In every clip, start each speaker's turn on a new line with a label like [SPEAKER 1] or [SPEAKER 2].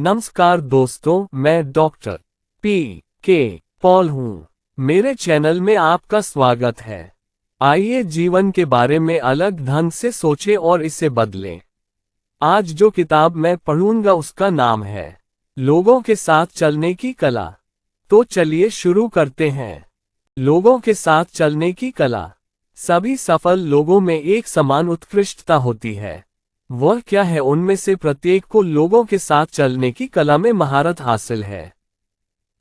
[SPEAKER 1] नमस्कार दोस्तों, मैं डॉक्टर पी.के. पॉल हूँ। मेरे चैनल में आपका स्वागत है। आइए जीवन के बारे में अलग ढंग से सोचें और इसे बदलें। आज जो किताब मैं पढ़ूंगा उसका नाम है लोगों के साथ चलने की कला। तो चलिए शुरू करते हैं। लोगों के साथ चलने की कला। सभी सफल लोगों में एक समान उत्कृष्टता होती है। वह क्या है? उनमें से प्रत्येक को लोगों के साथ चलने की कला में महारत हासिल है।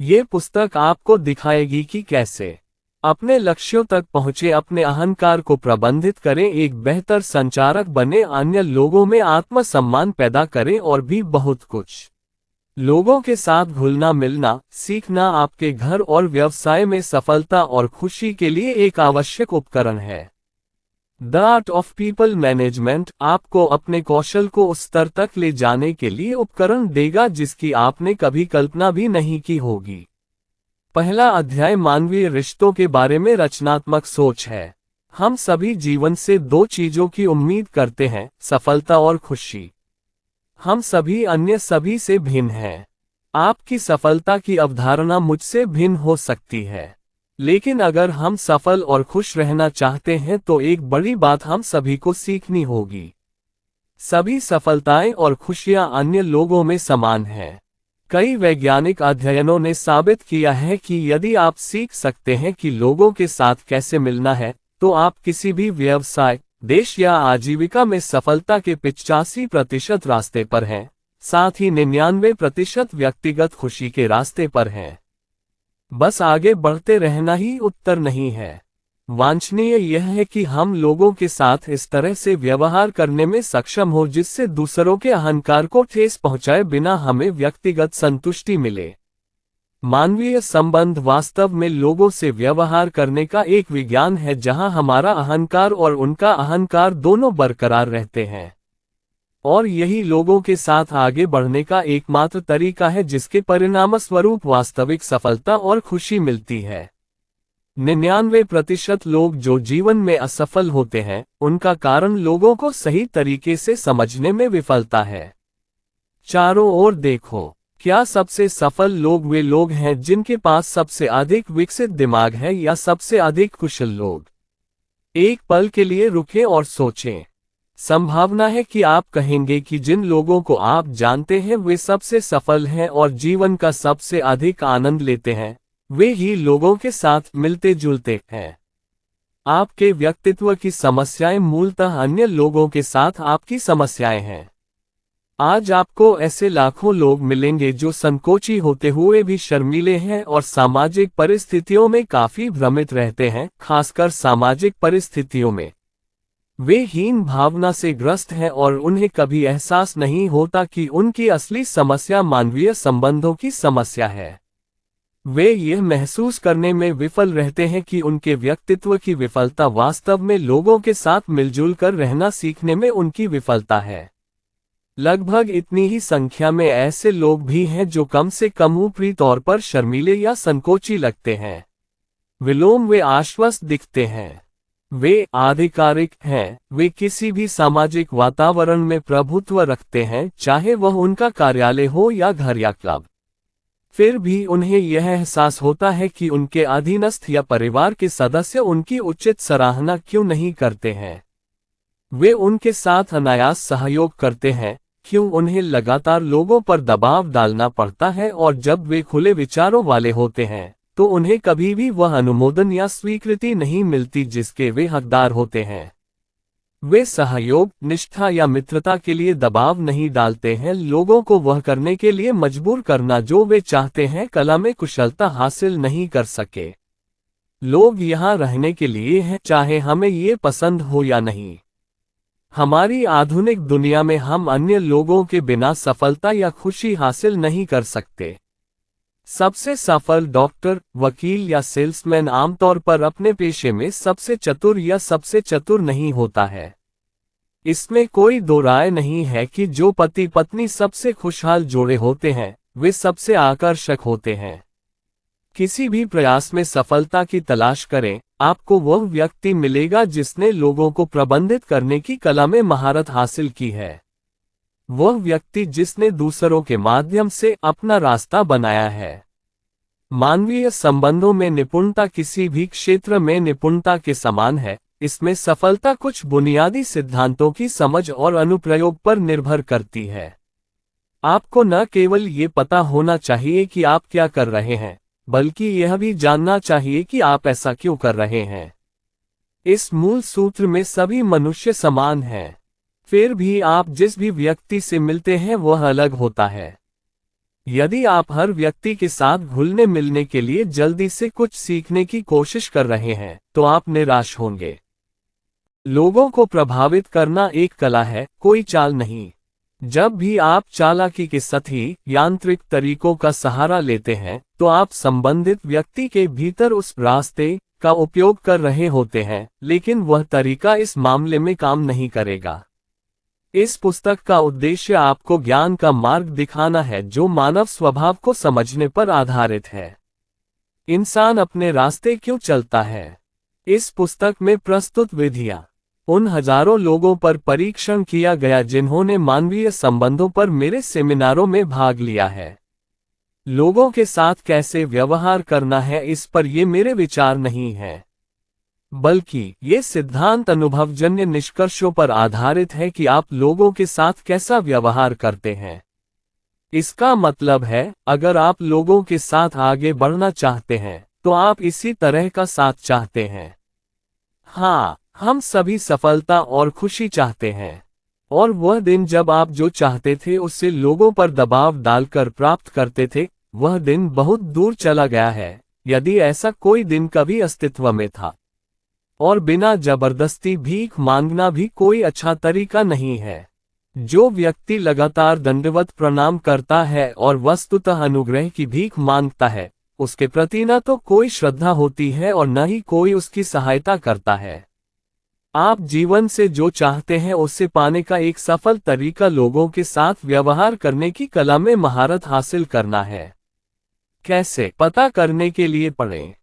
[SPEAKER 1] ये पुस्तक आपको दिखाएगी कि कैसे अपने लक्ष्यों तक पहुंचे, अपने अहंकार को प्रबंधित करें, एक बेहतर संचारक बने, अन्य लोगों में आत्मसम्मान पैदा करें और भी बहुत कुछ। लोगों के साथ घुलना मिलना सीखना आपके घर और व्यवसाय में सफलता और खुशी के लिए एक आवश्यक उपकरण है। The art of people management आपको अपने कौशल को उस स्तर तक ले जाने के लिए उपकरण देगा जिसकी आपने कभी कल्पना भी नहीं की होगी। पहला अध्याय मानवीय रिश्तों के बारे में रचनात्मक सोच है। हम सभी जीवन से दो चीजों की उम्मीद करते हैं, सफलता और खुशी। हम सभी अन्य सभी से भिन्न हैं। आपकी सफलता की अवधारणा मुझसे भिन्न हो सकती है, लेकिन अगर हम सफल और खुश रहना चाहते हैं तो एक बड़ी बात हम सभी को सीखनी होगी। सभी सफलताएं और खुशियां अन्य लोगों में समान हैं। कई वैज्ञानिक अध्ययनों ने साबित किया है कि यदि आप सीख सकते हैं कि लोगों के साथ कैसे मिलना है, तो आप किसी भी व्यवसाय, देश या आजीविका में सफलता के 85% रास्ते पर हैं, साथ ही 99% व्यक्तिगत खुशी के रास्ते पर हैं। बस आगे बढ़ते रहना ही उत्तर नहीं है। वांछनीय यह है कि हम लोगों के साथ इस तरह से व्यवहार करने में सक्षम हो जिससे दूसरों के अहंकार को ठेस पहुंचाए बिना हमें व्यक्तिगत संतुष्टि मिले। मानवीय संबंध वास्तव में लोगों से व्यवहार करने का एक विज्ञान है जहां हमारा अहंकार और उनका अहंकार दोनों बरकरार रहते हैं। और यही लोगों के साथ आगे बढ़ने का एकमात्र तरीका है जिसके परिणामस्वरूप वास्तविक सफलता और खुशी मिलती है। 99% लोग जो जीवन में असफल होते हैं, उनका कारण लोगों को सही तरीके से समझने में विफलता है। चारों ओर देखो। क्या सबसे सफल लोग वे लोग हैं जिनके पास सबसे अधिक विकसित दिमाग है या सबसे अधिक कुशल लोग? एक पल के लिए रुकें और सोचें। संभावना है कि आप कहेंगे कि जिन लोगों को आप जानते हैं वे सबसे सफल हैं और जीवन का सबसे अधिक आनंद लेते हैं, वे ही लोगों के साथ मिलते जुलते हैं। आपके व्यक्तित्व की समस्याएं मूलतः अन्य लोगों के साथ आपकी समस्याएं हैं। आज आपको ऐसे लाखों लोग मिलेंगे जो संकोची होते हुए भी शर्मीले हैं और सामाजिक परिस्थितियों में काफी भ्रमित रहते हैं, खासकर सामाजिक परिस्थितियों में। वे हीन भावना से ग्रस्त हैं और उन्हें कभी एहसास नहीं होता कि उनकी असली समस्या मानवीय संबंधों की समस्या है। वे यह महसूस करने में विफल रहते हैं कि उनके व्यक्तित्व की विफलता वास्तव में लोगों के साथ मिलजुल कर रहना सीखने में उनकी विफलता है। लगभग इतनी ही संख्या में ऐसे लोग भी हैं जो कम से कम ऊपरी तौर पर शर्मीले या संकोची लगते हैं। विलोम वे आश्वस्त दिखते हैं। वे आधिकारिक हैं। वे किसी भी सामाजिक वातावरण में प्रभुत्व रखते हैं, चाहे वह उनका कार्यालय हो या घर या क्लब। फिर भी उन्हें यह एहसास होता है कि उनके अधीनस्थ या परिवार के सदस्य उनकी उचित सराहना क्यों नहीं करते हैं। वे उनके साथ अनायास सहयोग करते हैं, क्यों उन्हें लगातार लोगों पर दबाव डालना पड़ता है, और जब वे खुले विचारों वाले होते हैं तो उन्हें कभी भी वह अनुमोदन या स्वीकृति नहीं मिलती जिसके वे हकदार होते हैं। वे सहयोग, निष्ठा या मित्रता के लिए दबाव नहीं डालते हैं, लोगों को वह करने के लिए मजबूर करना जो वे चाहते हैं, कला में कुशलता हासिल नहीं कर सके। लोग यहाँ रहने के लिए हैं, चाहे हमें ये पसंद हो या नहीं। हमारी आधुनिक दुनिया में हम अन्य लोगों के बिना सफलता या खुशी हासिल नहीं कर सकते। सबसे सफल डॉक्टर, वकील या सेल्समैन आमतौर पर अपने पेशे में सबसे चतुर या सबसे चतुर नहीं होता है। इसमें कोई दो राय नहीं है कि जो पति पत्नी सबसे खुशहाल जोड़े होते हैं, वे सबसे आकर्षक होते हैं। किसी भी प्रयास में सफलता की तलाश करें, आपको वह व्यक्ति मिलेगा जिसने लोगों को प्रबंधित करने की कला में महारत हासिल की है। वह व्यक्ति जिसने दूसरों के माध्यम से अपना रास्ता बनाया है। मानवीय संबंधों में निपुणता किसी भी क्षेत्र में निपुणता के समान है। इसमें सफलता कुछ बुनियादी सिद्धांतों की समझ और अनुप्रयोग पर निर्भर करती है। आपको न केवल ये पता होना चाहिए कि आप क्या कर रहे हैं, बल्कि यह भी जानना चाहिए कि आप ऐसा क्यों कर रहे हैं। इस मूल सूत्र में सभी मनुष्य समान हैं। फिर भी आप जिस भी व्यक्ति से मिलते हैं वह अलग होता है। यदि आप हर व्यक्ति के साथ घुलने मिलने के लिए जल्दी से कुछ सीखने की कोशिश कर रहे हैं, तो आप निराश होंगे। लोगों को प्रभावित करना एक कला है, कोई चाल नहीं। जब भी आप चालाकी के सतही यांत्रिक तरीकों का सहारा लेते हैं, तो आप संबंधित व्यक्ति के भीतर उस रास्ते का उपयोग कर रहे होते हैं, लेकिन वह तरीका इस मामले में काम नहीं करेगा। इस पुस्तक का उद्देश्य आपको ज्ञान का मार्ग दिखाना है जो मानव स्वभाव को समझने पर आधारित है। इंसान अपने रास्ते क्यों चलता है? इस पुस्तक में प्रस्तुत विधियां उन हजारों लोगों पर परीक्षण किया गया जिन्होंने मानवीय संबंधों पर मेरे सेमिनारों में भाग लिया है। लोगों के साथ कैसे व्यवहार करना है इस पर ये मेरे विचार नहीं है, बल्कि ये सिद्धांत अनुभवजन्य निष्कर्षों पर आधारित है कि आप लोगों के साथ कैसा व्यवहार करते हैं। इसका मतलब है, अगर आप लोगों के साथ आगे बढ़ना चाहते हैं, तो आप इसी तरह का साथ चाहते हैं। हाँ, हम सभी सफलता और खुशी चाहते हैं, और वह दिन जब आप जो चाहते थे उससे लोगों पर दबाव डालकर प्राप्त करते थे, वह दिन बहुत दूर चला गया है, यदि ऐसा कोई दिन कभी अस्तित्व में था। और बिना जबरदस्ती भीख मांगना भी कोई अच्छा तरीका नहीं है। जो व्यक्ति लगातार दंडवत प्रणाम करता है और वस्तुतः अनुग्रह की भीख मांगता है, उसके प्रति न तो कोई श्रद्धा होती है और न ही कोई उसकी सहायता करता है। आप जीवन से जो चाहते हैं उसे पाने का एक सफल तरीका लोगों के साथ व्यवहार करने की कला में महारत हासिल करना है। कैसे पता करने के लिए पढ़ें।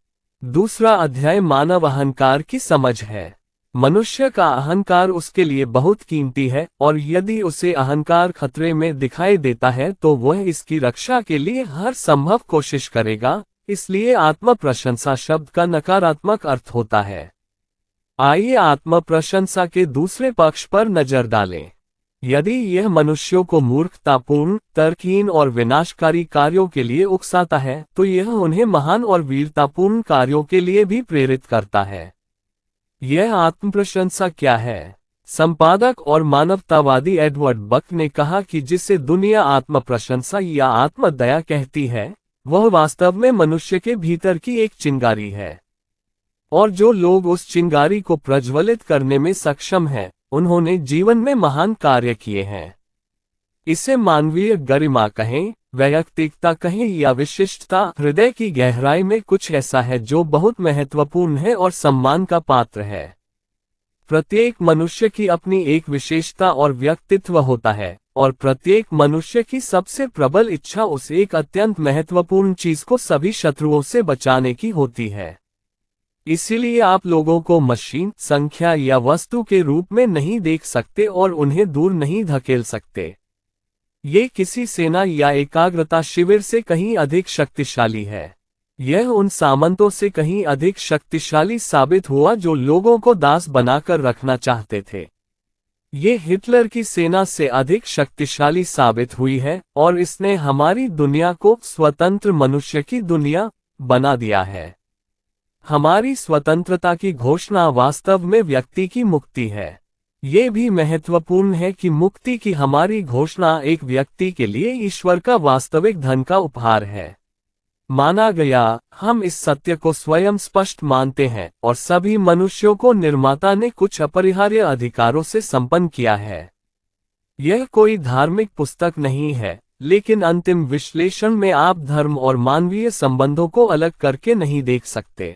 [SPEAKER 1] दूसरा अध्याय मानव अहंकार की समझ है। मनुष्य का अहंकार उसके लिए बहुत कीमती है, और यदि उसे अहंकार खतरे में दिखाई देता है तो वह इसकी रक्षा के लिए हर संभव कोशिश करेगा। इसलिए आत्म प्रशंसा शब्द का नकारात्मक अर्थ होता है। आइए आत्म प्रशंसा के दूसरे पक्ष पर नजर डालें। यदि यह मनुष्यों को मूर्खतापूर्ण, तर्कहीन और विनाशकारी कार्यों के लिए उकसाता है, तो यह उन्हें महान और वीरतापूर्ण कार्यों के लिए भी प्रेरित करता है। यह आत्मप्रशंसा क्या है? संपादक और मानवतावादी एडवर्ड बक ने कहा कि जिसे दुनिया आत्मप्रशंसा या आत्मदया कहती है, वह वास्तव में मनुष्य के भीतर की एक चिंगारी है। और जो लोग उस चिंगारी को प्रज्वलित करने में सक्षम हैं, उन्होंने जीवन में महान कार्य किए हैं। इसे मानवीय गरिमा कहें, वैयक्तिकता कहें या विशिष्टता, हृदय की गहराई में कुछ ऐसा है जो बहुत महत्वपूर्ण है और सम्मान का पात्र है। प्रत्येक मनुष्य की अपनी एक विशेषता और व्यक्तित्व होता है, और प्रत्येक मनुष्य की सबसे प्रबल इच्छा उस एक अत्यंत महत्वपूर्ण चीज को सभी शत्रुओं से बचाने की होती है। इसीलिए आप लोगों को मशीन, संख्या या वस्तु के रूप में नहीं देख सकते और उन्हें दूर नहीं धकेल सकते। ये किसी सेना या एकाग्रता शिविर से कहीं अधिक शक्तिशाली है। यह उन सामंतों से कहीं अधिक शक्तिशाली साबित हुआ जो लोगों को दास बनाकर रखना चाहते थे। ये हिटलर की सेना से अधिक शक्तिशाली साबित हुई है, और इसने हमारी दुनिया को स्वतंत्र मनुष्य की दुनिया बना दिया है। हमारी स्वतंत्रता की घोषणा वास्तव में व्यक्ति की मुक्ति है। ये भी महत्वपूर्ण है कि मुक्ति की हमारी घोषणा एक व्यक्ति के लिए ईश्वर का वास्तविक धन का उपहार है। माना गया, हम इस सत्य को स्वयं स्पष्ट मानते हैं, और सभी मनुष्यों को निर्माता ने कुछ अपरिहार्य अधिकारों से संपन्न किया है। यह कोई धार्मिक पुस्तक नहीं है, लेकिन अंतिम विश्लेषण में आप धर्म और मानवीय संबंधों को अलग करके नहीं देख सकते।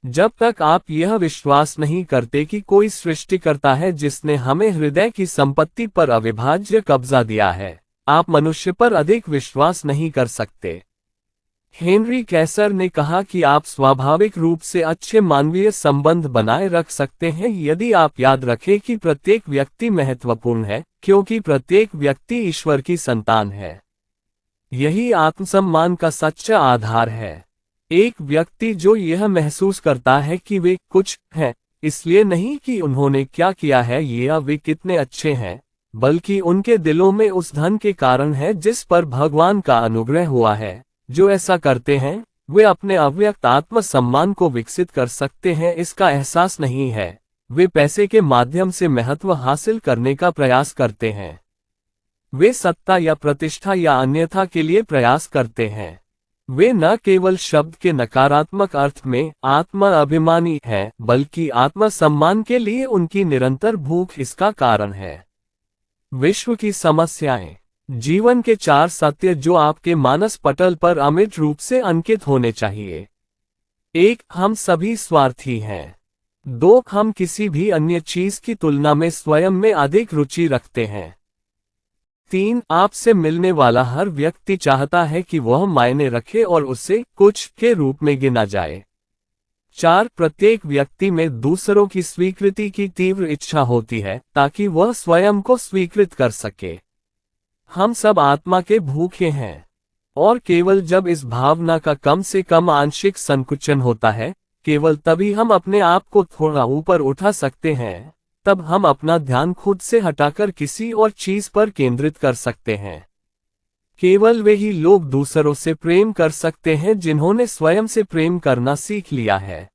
[SPEAKER 1] जब तक आप यह विश्वास नहीं करते कि कोई सृष्टिकर्ता है जिसने हमें हृदय की संपत्ति पर अविभाज्य कब्जा दिया है, आप मनुष्य पर अधिक विश्वास नहीं कर सकते। हेनरी कैसर ने कहा कि आप स्वाभाविक रूप से अच्छे मानवीय संबंध बनाए रख सकते हैं यदि आप याद रखें कि प्रत्येक व्यक्ति महत्वपूर्ण है, क्योंकि प्रत्येक व्यक्ति ईश्वर की संतान है। यही आत्मसम्मान का सच्चा आधार है। एक व्यक्ति जो यह महसूस करता है कि वे कुछ हैं, इसलिए नहीं कि उन्होंने क्या किया है या वे कितने अच्छे हैं, बल्कि उनके दिलों में उस धन के कारण है जिस पर भगवान का अनुग्रह हुआ है, जो ऐसा करते हैं, वे अपने अव्यक्त आत्मसम्मान को विकसित कर सकते हैं। इसका एहसास नहीं है, वे पैसे के माध्यम से महत्व हासिल करने का प्रयास करते हैं। वे सत्ता या प्रतिष्ठा या अन्यथा के लिए प्रयास करते हैं। वे न केवल शब्द के नकारात्मक अर्थ में आत्म अभिमानी हैं, बल्कि आत्मसम्मान के लिए उनकी निरंतर भूख इसका कारण है। विश्व की समस्याएं। जीवन के 4 सत्य जो आपके मानस पटल पर अमिट रूप से अंकित होने चाहिए। 1. हम सभी स्वार्थी हैं। 2. हम किसी भी अन्य चीज की तुलना में स्वयं में अधिक रुचि रखते हैं। 3. आपसे मिलने वाला हर व्यक्ति चाहता है कि वह मायने रखे और उसे कुछ के रूप में गिना जाए। 4. प्रत्येक व्यक्ति में दूसरों की स्वीकृति की तीव्र इच्छा होती है ताकि वह स्वयं को स्वीकृत कर सके। हम सब आत्मा के भूखे हैं, और केवल जब इस भावना का कम से कम आंशिक संकुचन होता है, केवल तभी हम अपने आप को थोड़ा ऊपर उठा सकते हैं। तब हम अपना ध्यान खुद से हटाकर किसी और चीज पर केंद्रित कर सकते हैं। केवल वे ही लोग दूसरों से प्रेम कर सकते हैं जिन्होंने स्वयं से प्रेम करना सीख लिया है।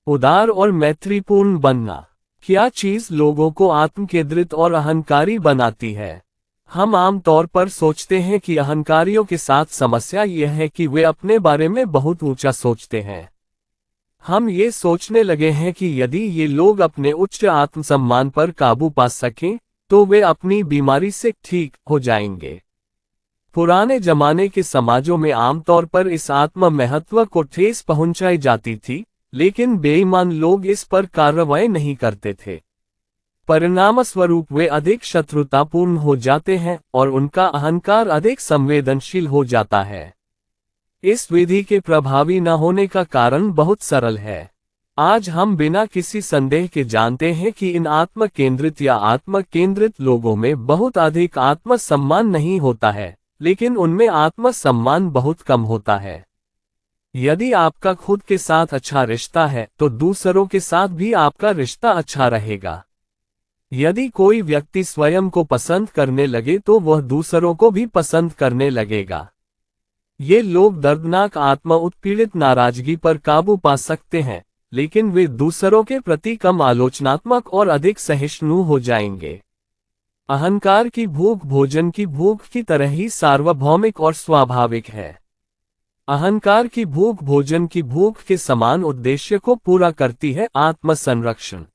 [SPEAKER 1] उदार और मैत्रीपूर्ण बनना। क्या चीज लोगों को आत्मकेंद्रित और अहंकारी बनाती है? हम आम तौर पर सोचते हैं कि अहंकारियों के साथ समस्या यह है कि वे अपने बारे में बहुत ऊंचा सोचते हैं। हम ये सोचने लगे हैं कि यदि ये लोग अपने उच्च आत्मसम्मान पर काबू पा सकें, तो वे अपनी बीमारी से ठीक हो जाएंगे। पुराने जमाने के समाजों में आमतौर पर इस आत्म महत्व को ठेस पहुंचाई जाती थी, लेकिन बेईमान लोग इस पर कार्रवाई नहीं करते थे। परिणामस्वरूप वे अधिक शत्रुतापूर्ण हो जाते हैं और उनका अहंकार अधिक संवेदनशील हो जाता है। इस विधि के प्रभावी न होने का कारण बहुत सरल है। आज हम बिना किसी संदेह के जानते हैं कि इन आत्म केंद्रित या आत्म केंद्रित लोगों में बहुत अधिक आत्म सम्मान नहीं होता है, लेकिन उनमें आत्म सम्मान बहुत कम होता है। यदि आपका खुद के साथ अच्छा रिश्ता है, तो दूसरों के साथ भी आपका रिश्ता अच्छा रहेगा। यदि कोई व्यक्ति स्वयं को पसंद करने लगे तो वह दूसरों को भी पसंद करने लगेगा। ये लोग दर्दनाक आत्मा उत्पीड़ित नाराजगी पर काबू पा सकते हैं, लेकिन वे दूसरों के प्रति कम आलोचनात्मक और अधिक सहिष्णु हो जाएंगे। अहंकार की भूख भोजन की भूख की तरह ही सार्वभौमिक और स्वाभाविक है। अहंकार की भूख भोजन की भूख के समान उद्देश्य को पूरा करती है, आत्म संरक्षण।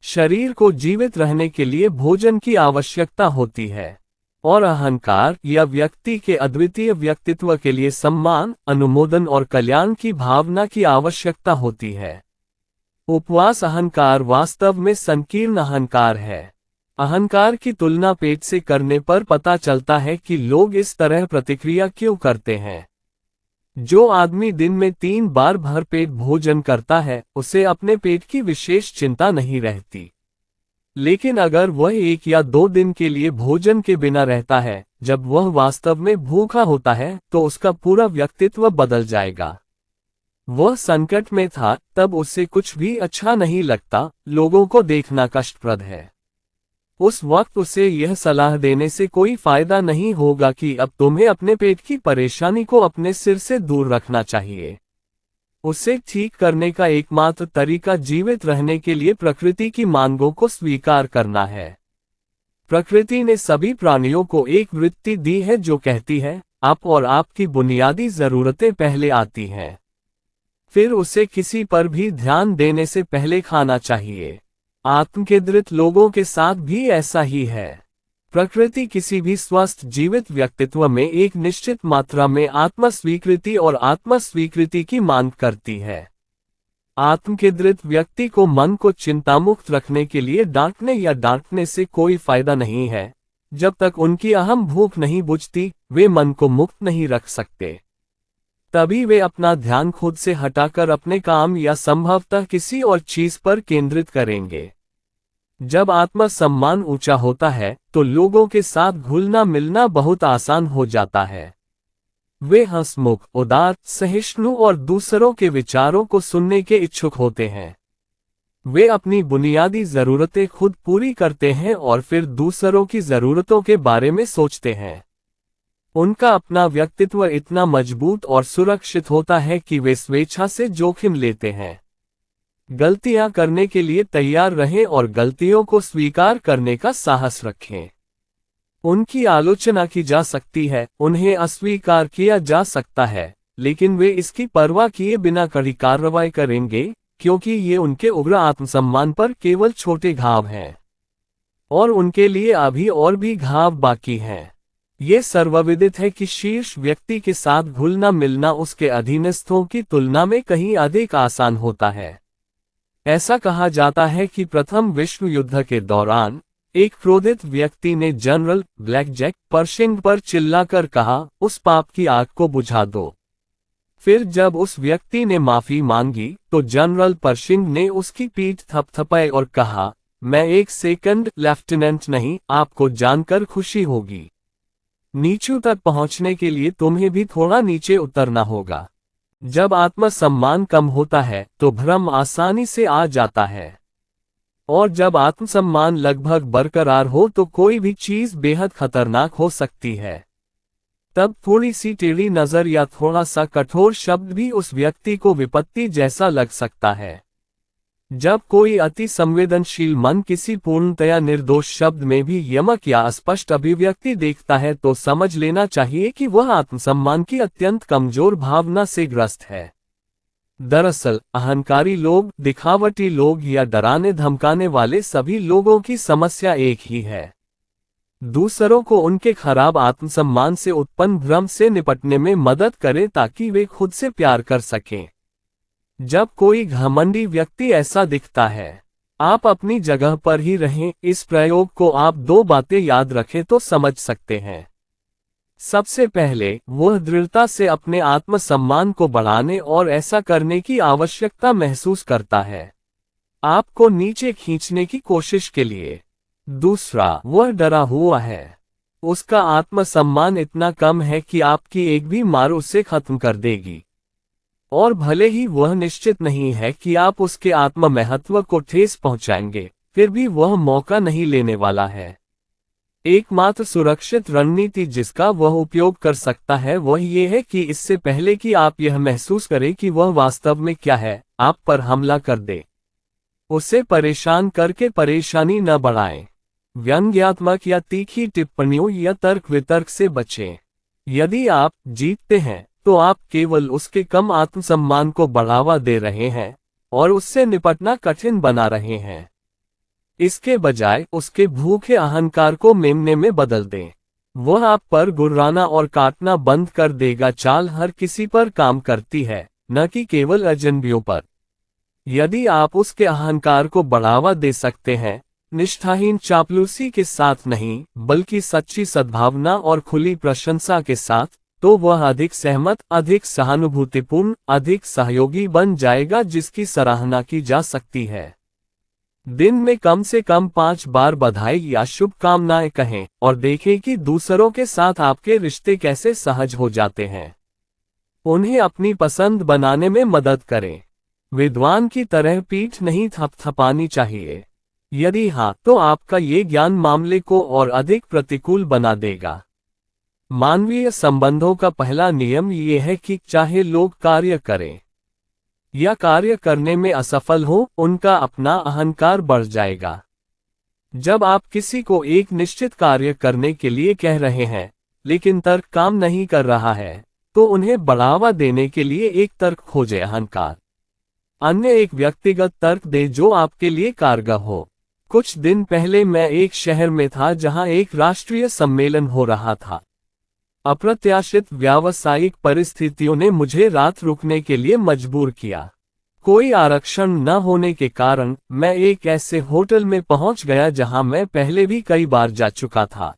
[SPEAKER 1] शरीर को जीवित रहने के लिए भोजन की आवश्यकता होती है, और अहंकार या व्यक्ति के अद्वितीय व्यक्तित्व के लिए सम्मान, अनुमोदन और कल्याण की भावना की आवश्यकता होती है। उपवास अहंकार वास्तव में संकीर्ण अहंकार है। अहंकार की तुलना पेट से करने पर पता चलता है कि लोग इस तरह प्रतिक्रिया क्यों करते हैं। जो आदमी दिन में 3 बार भरपेट भोजन करता है, उसे अपने पेट की विशेष चिंता नहीं रहती। लेकिन अगर वह 1 या 2 दिन के लिए भोजन के बिना रहता है, जब वह वास्तव में भूखा होता है, तो उसका पूरा व्यक्तित्व बदल जाएगा। वह संकट में था, तब उसे कुछ भी अच्छा नहीं लगता, लोगों को देखना कष्टप्रद है। उस वक्त उसे यह सलाह देने से कोई फायदा नहीं होगा कि अब तुम्हें अपने पेट की परेशानी को अपने सिर से दूर रखना चाहिए। उसे ठीक करने का एकमात्र तरीका जीवित रहने के लिए प्रकृति की मांगों को स्वीकार करना है। प्रकृति ने सभी प्राणियों को एक वृत्ति दी है जो कहती है, आप और आपकी बुनियादी जरूरतें पहले आती हैं। फिर उसे किसी पर भी ध्यान देने से पहले खाना चाहिए। आत्मकेंद्रित लोगों के साथ भी ऐसा ही है। प्रकृति किसी भी स्वस्थ जीवित व्यक्तित्व में एक निश्चित मात्रा में आत्म स्वीकृति और आत्म स्वीकृति की मांग करती है। आत्मकेंद्रित व्यक्ति को मन को चिंतामुक्त रखने के लिए डांटने या डांटने से कोई फायदा नहीं है। जब तक उनकी अहम भूख नहीं बुझती, वे मन को मुक्त नहीं रख सकते। तभी वे अपना ध्यान खुद से हटाकर अपने काम या संभवतः किसी और चीज पर केंद्रित करेंगे। जब आत्मसम्मान ऊंचा होता है तो लोगों के साथ घुलना मिलना बहुत आसान हो जाता है। वे हंसमुख, उदार, सहिष्णु और दूसरों के विचारों को सुनने के इच्छुक होते हैं। वे अपनी बुनियादी जरूरतें खुद पूरी करते हैं और फिर दूसरों की जरूरतों के बारे में सोचते हैं। उनका अपना व्यक्तित्व इतना मजबूत और सुरक्षित होता है कि वे स्वेच्छा से जोखिम लेते हैं। गलतियां करने के लिए तैयार रहें और गलतियों को स्वीकार करने का साहस रखें। उनकी आलोचना की जा सकती है, उन्हें अस्वीकार किया जा सकता है, लेकिन वे इसकी परवाह किए बिना कड़ी कार्रवाई करेंगे, क्योंकि ये उनके उग्र आत्मसम्मान पर केवल छोटे घाव हैं और उनके लिए अभी और भी घाव बाकी हैं। ये सर्वविदित है कि शीर्ष व्यक्ति के साथ घुलना मिलना उसके अधीनस्थों की तुलना में कहीं अधिक आसान होता है। ऐसा कहा जाता है कि प्रथम विश्व युद्ध के दौरान एक क्रोधित व्यक्ति ने जनरल ब्लैकजैक पर्शिंग पर चिल्लाकर कहा, उस पाप की आग को बुझा दो। फिर जब उस व्यक्ति ने माफी मांगी तो जनरल पर्शिंग ने उसकी पीठ थपथपाई और कहा, मैं एक सेकंड लेफ्टिनेंट नहीं, आपको जानकर खुशी होगी। नीचे तक पहुंचने के लिए तुम्हें भी थोड़ा नीचे उतरना होगा। जब आत्मसम्मान कम होता है तो भ्रम आसानी से आ जाता है, और जब आत्मसम्मान लगभग बरकरार हो तो कोई भी चीज बेहद खतरनाक हो सकती है। तब थोड़ी सी टेढ़ी नजर या थोड़ा सा कठोर शब्द भी उस व्यक्ति को विपत्ति जैसा लग सकता है। जब कोई अति संवेदनशील मन किसी पूर्णतया निर्दोष शब्द में भी यमक या अस्पष्ट अभिव्यक्ति देखता है तो समझ लेना चाहिए कि वह आत्मसम्मान की अत्यंत कमजोर भावना से ग्रस्त है। दरअसल अहंकारी लोग, दिखावटी लोग या डराने धमकाने वाले सभी लोगों की समस्या एक ही है। दूसरों को उनके खराब आत्मसम्मान से उत्पन्न भ्रम से निपटने में मदद करें ताकि वे खुद से प्यार कर सकें। जब कोई घमंडी व्यक्ति ऐसा दिखता है, आप अपनी जगह पर ही रहें। इस प्रयोग को आप दो बातें याद रखें तो समझ सकते हैं। सबसे पहले, वह दृढ़ता से अपने आत्मसम्मान को बढ़ाने और ऐसा करने की आवश्यकता महसूस करता है, आपको नीचे खींचने की कोशिश के लिए। दूसरा, वह डरा हुआ है। उसका आत्मसम्मान इतना कम है कि आपकी एक भी मार उसे खत्म कर देगी। और भले ही वह निश्चित नहीं है कि आप उसके आत्म महत्व को ठेस पहुंचाएंगे, फिर भी वह मौका नहीं लेने वाला है। एकमात्र सुरक्षित रणनीति जिसका वह उपयोग कर सकता है वह ये है कि इससे पहले कि आप यह महसूस करें कि वह वास्तव में क्या है, आप पर हमला कर दे। उसे परेशान करके परेशानी न बढ़ाएं। व्यंग्यात्मक या तीखी टिप्पणियों या तर्क वितर्क से बचें। यदि आप जीतते हैं तो आप केवल उसके कम आत्मसम्मान को बढ़ावा दे रहे हैं और उससे निपटना कठिन बना रहे हैं। इसके बजाय उसके भूखे अहंकार को मेमने में बदल दें। वह आप पर गुर्राना और काटना बंद कर देगा। चाल हर किसी पर काम करती है, न कि केवल अजनबियों पर। यदि आप उसके अहंकार को बढ़ावा दे सकते हैं, निष्ठाहीन चापलूसी के साथ नहीं बल्कि सच्ची सद्भावना और खुली प्रशंसा के साथ, तो वह अधिक सहमत, अधिक सहानुभूतिपूर्ण, अधिक सहयोगी बन जाएगा जिसकी सराहना की जा सकती है। दिन में कम से कम 5 बार बधाई या शुभकामनाएं कहें और देखें कि दूसरों के साथ आपके रिश्ते कैसे सहज हो जाते हैं। उन्हें अपनी पसंद बनाने में मदद करें। विद्वान की तरह पीठ नहीं थपथपानी चाहिए। यदि हाँ, तो आपका ये ज्ञान मामले को और अधिक प्रतिकूल बना देगा। मानवीय संबंधों का पहला नियम ये है कि चाहे लोग कार्य करें या कार्य करने में असफल हो, उनका अपना अहंकार बढ़ जाएगा। जब आप किसी को एक निश्चित कार्य करने के लिए कह रहे हैं लेकिन तर्क काम नहीं कर रहा है, तो उन्हें बढ़ावा देने के लिए एक तर्क खोजें। अहंकार अन्य एक व्यक्तिगत तर्क दे जो आपके लिए कारगर हो। कुछ दिन पहले मैं एक शहर में था जहां एक राष्ट्रीय सम्मेलन हो रहा था। अप्रत्याशित व्यावसायिक परिस्थितियों ने मुझे रात रुकने के लिए मजबूर किया। कोई आरक्षण न होने के कारण मैं एक ऐसे होटल में पहुंच गया जहां मैं पहले भी कई बार जा चुका था।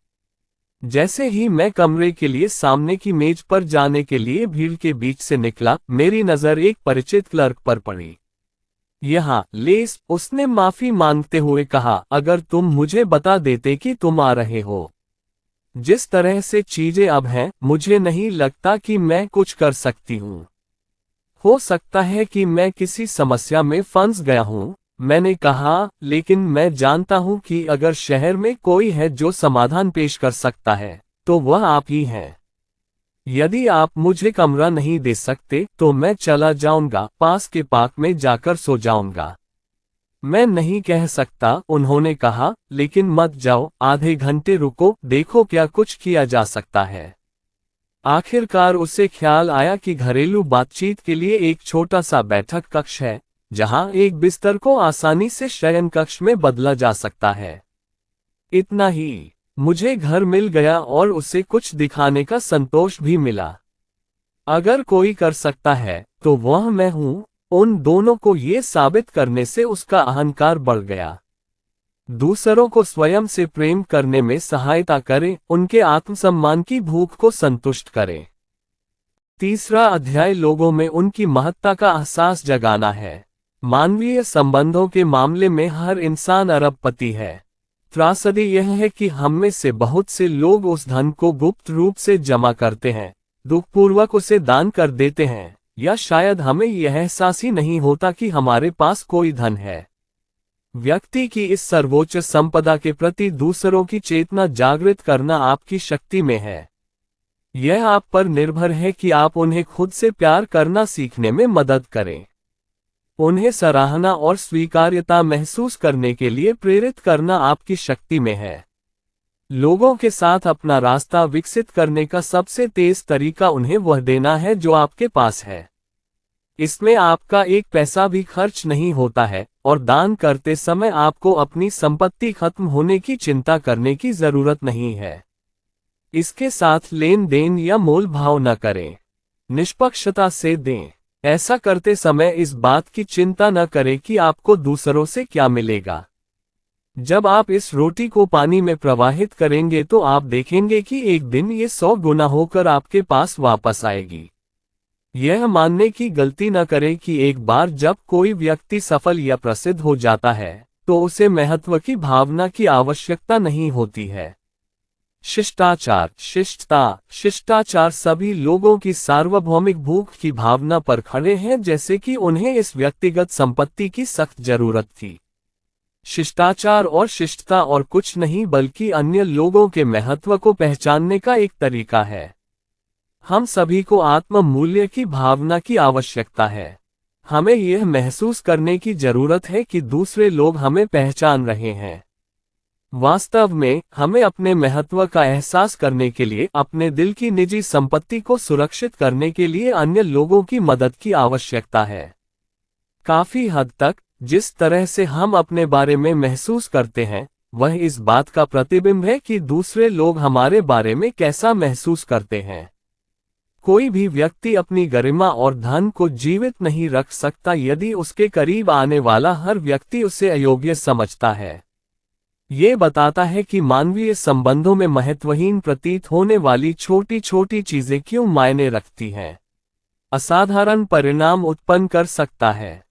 [SPEAKER 1] जैसे ही मैं कमरे के लिए सामने की मेज पर जाने के लिए भीड़ के बीच से निकला, मेरी नजर एक परिचित क्लर्क पर पड़ी। यहाँ लेस, उसने माफी मांगते हुए कहा, अगर तुम मुझे बता देते कि तुम आ रहे हो। जिस तरह से चीजें अब हैं, मुझे नहीं लगता कि मैं कुछ कर सकती हूँ। हो सकता है कि मैं किसी समस्या में फंस गया हूँ, मैंने कहा, लेकिन मैं जानता हूँ कि अगर शहर में कोई है जो समाधान पेश कर सकता है, तो वह आप ही हैं। यदि आप मुझे कमरा नहीं दे सकते तो मैं चला जाऊंगा, पास के पार्क में जाकर सो जाऊंगा। मैं नहीं कह सकता, उन्होंने कहा, लेकिन मत जाओ, आधे घंटे रुको, देखो क्या कुछ किया जा सकता है। आखिरकार उसे ख्याल आया कि घरेलू बातचीत के लिए एक छोटा सा बैठक कक्ष है, जहां एक बिस्तर को आसानी से शयन कक्ष में बदला जा सकता है। इतना ही, मुझे घर मिल गया और उसे कुछ दिखाने का संतोष भी मिला। अगर कोई कर सकता है तो वह मैं हूं। उन दोनों को ये साबित करने से उसका अहंकार बढ़ गया। दूसरों को स्वयं से प्रेम करने में सहायता करें, उनके आत्मसम्मान की भूख को संतुष्ट करें। तीसरा अध्याय लोगों में उनकी महत्ता का एहसास जगाना है। मानवीय संबंधों के मामले में हर इंसान अरबपति है। त्रासदी यह है कि हम में से बहुत से लोग उस धन को गुप्त रूप से जमा करते हैं, दुखपूर्वक उसे दान कर देते हैं, या शायद हमें यह एहसास ही नहीं होता कि हमारे पास कोई धन है। व्यक्ति की इस सर्वोच्च संपदा के प्रति दूसरों की चेतना जागृत करना आपकी शक्ति में है। यह आप पर निर्भर है कि आप उन्हें खुद से प्यार करना सीखने में मदद करें। उन्हें सराहना और स्वीकार्यता महसूस करने के लिए प्रेरित करना आपकी शक्ति में है। लोगों के साथ अपना रास्ता विकसित करने का सबसे तेज तरीका उन्हें वह देना है जो आपके पास है। इसमें आपका एक पैसा भी खर्च नहीं होता है, और दान करते समय आपको अपनी संपत्ति खत्म होने की चिंता करने की जरूरत नहीं है। इसके साथ लेन देन या मोल भाव न करें। निष्पक्षता से दें। ऐसा करते समय इस बात की चिंता न करें कि आपको दूसरों से क्या मिलेगा। जब आप इस रोटी को पानी में प्रवाहित करेंगे तो आप देखेंगे कि एक दिन ये 100 गुना होकर आपके पास वापस आएगी। यह मानने की गलती न करें कि एक बार जब कोई व्यक्ति सफल या प्रसिद्ध हो जाता है तो उसे महत्व की भावना की आवश्यकता नहीं होती है। शिष्टाचार, शिष्टाचार सभी लोगों की सार्वभौमिक भूख की भावना पर खड़े हैं, जैसे कि उन्हें इस व्यक्तिगत संपत्ति की सख्त जरूरत थी। शिष्टाचार और शिष्टता और कुछ नहीं बल्कि अन्य लोगों के महत्व को पहचानने का एक तरीका है। हम सभी को आत्म मूल्य की भावना की आवश्यकता है। हमें यह महसूस करने की जरूरत है कि दूसरे लोग हमें पहचान रहे हैं। वास्तव में हमें अपने महत्व का एहसास करने के लिए अपने दिल की निजी संपत्ति को सुरक्षित करने के लिए अन्य लोगों की मदद की आवश्यकता है। काफी हद तक जिस तरह से हम अपने बारे में महसूस करते हैं वह इस बात का प्रतिबिंब है कि दूसरे लोग हमारे बारे में कैसा महसूस करते हैं। कोई भी व्यक्ति अपनी गरिमा और धन को जीवित नहीं रख सकता यदि उसके करीब आने वाला हर व्यक्ति उसे अयोग्य समझता है। ये बताता है कि मानवीय संबंधों में महत्वहीन प्रतीत होने वाली छोटी छोटी चीजें क्यों मायने रखती हैं, असाधारण परिणाम उत्पन्न कर सकता है।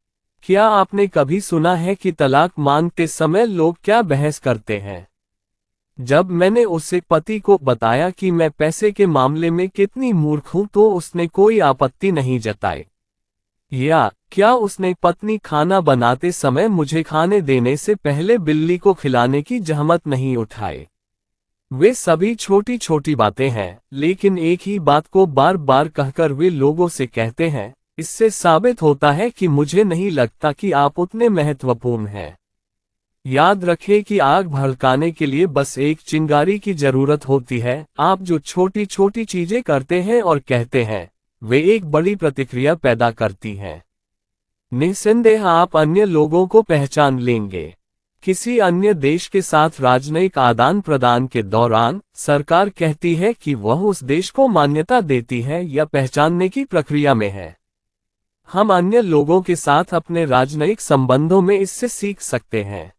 [SPEAKER 1] क्या आपने कभी सुना है कि तलाक मांगते समय लोग क्या बहस करते हैं? जब मैंने उसे पति को बताया कि मैं पैसे के मामले में कितनी मूर्ख हूं तो उसने कोई आपत्ति नहीं जताई। या क्या उसने पत्नी खाना बनाते समय मुझे खाने देने से पहले बिल्ली को खिलाने की जहमत नहीं उठाई। वे सभी छोटी छोटी बातें हैं, लेकिन एक ही बात को बार बार कहकर वे लोगों से कहते हैं, इससे साबित होता है कि मुझे नहीं लगता कि आप उतने महत्वपूर्ण हैं। याद रखें कि आग भड़काने के लिए बस एक चिंगारी की जरूरत होती है। आप जो छोटी छोटी चीजें करते हैं और कहते हैं वे एक बड़ी प्रतिक्रिया पैदा करती हैं। निस्संदेह आप अन्य लोगों को पहचान लेंगे। किसी अन्य देश के साथ राजनयिक आदान प्रदान के दौरान सरकार कहती है कि वह उस देश को मान्यता देती है या पहचानने की प्रक्रिया में है। हम अन्य लोगों के साथ अपने राजनयिक संबंधों में इससे सीख सकते हैं।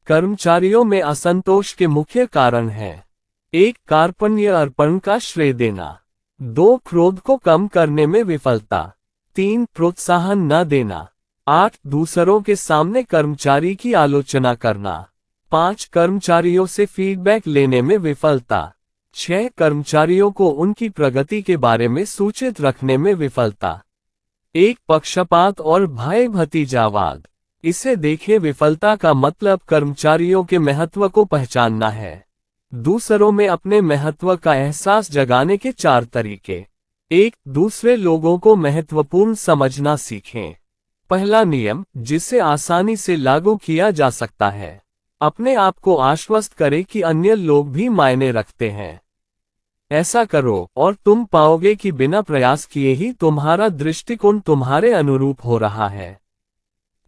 [SPEAKER 1] कर्मचारियों में असंतोष के मुख्य कारण हैं 1. कार्पण्य अर्पण का श्रेय देना। 2. क्रोध को कम करने में विफलता। 3. प्रोत्साहन न देना। 8. दूसरों के सामने कर्मचारी की आलोचना करना। 5. कर्मचारियों से फीडबैक लेने में विफलता। 6. कर्मचारियों को उनकी प्रगति के बारे में सूचित रखने में विफलता। 1. पक्षपात और भाई भतीजावाद। इसे देखें, विफलता का मतलब कर्मचारियों के महत्व को पहचानना है। दूसरों में अपने महत्व का एहसास जगाने के 4 तरीके। 1. दूसरे लोगों को महत्वपूर्ण समझना सीखें। पहला नियम, जिसे आसानी से लागू किया जा सकता है, अपने आप को आश्वस्त करें कि अन्य लोग भी मायने रखते हैं। ऐसा करो और तुम पाओगे कि बिना प्रयास किए ही तुम्हारा दृष्टिकोण तुम्हारे अनुरूप हो रहा है।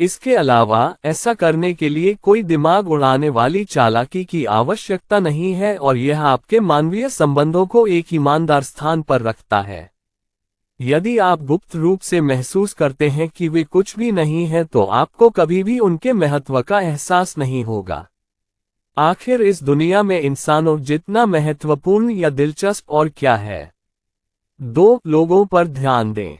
[SPEAKER 1] इसके अलावा ऐसा करने के लिए कोई दिमाग उड़ाने वाली चालाकी की आवश्यकता नहीं है और यह आपके मानवीय संबंधों को एक ईमानदार स्थान पर रखता है। यदि आप गुप्त रूप से महसूस करते हैं कि वे कुछ भी नहीं है, तो आपको कभी भी उनके महत्व का एहसास नहीं होगा। आखिर इस दुनिया में इंसानों जितना महत्वपूर्ण या दिलचस्प और क्या है। 2. लोगों पर ध्यान दें।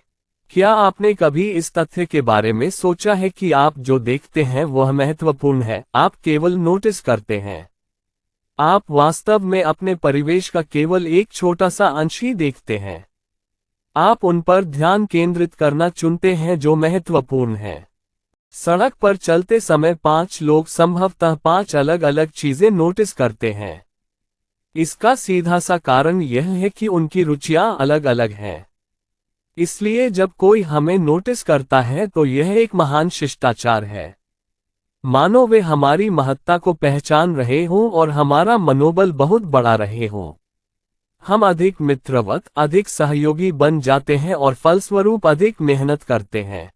[SPEAKER 1] क्या आपने कभी इस तथ्य के बारे में सोचा है कि आप जो देखते हैं वह महत्वपूर्ण है, आप केवल नोटिस करते हैं। आप वास्तव में अपने परिवेश का केवल एक छोटा सा अंश ही देखते हैं। आप उन पर ध्यान केंद्रित करना चुनते हैं जो महत्वपूर्ण है। सड़क पर चलते समय 5 लोग संभवतः 5 अलग अलग चीजें नोटिस करते हैं। इसका सीधा सा कारण यह है कि उनकी रुचियां अलग अलग हैं। इसलिए जब कोई हमें नोटिस करता है तो यह एक महान शिष्टाचार है। मानो वे हमारी महत्ता को पहचान रहे हों और हमारा मनोबल बहुत बढ़ा रहे हों। हम अधिक मित्रवत, अधिक सहयोगी बन जाते हैं और फलस्वरूप अधिक मेहनत करते हैं।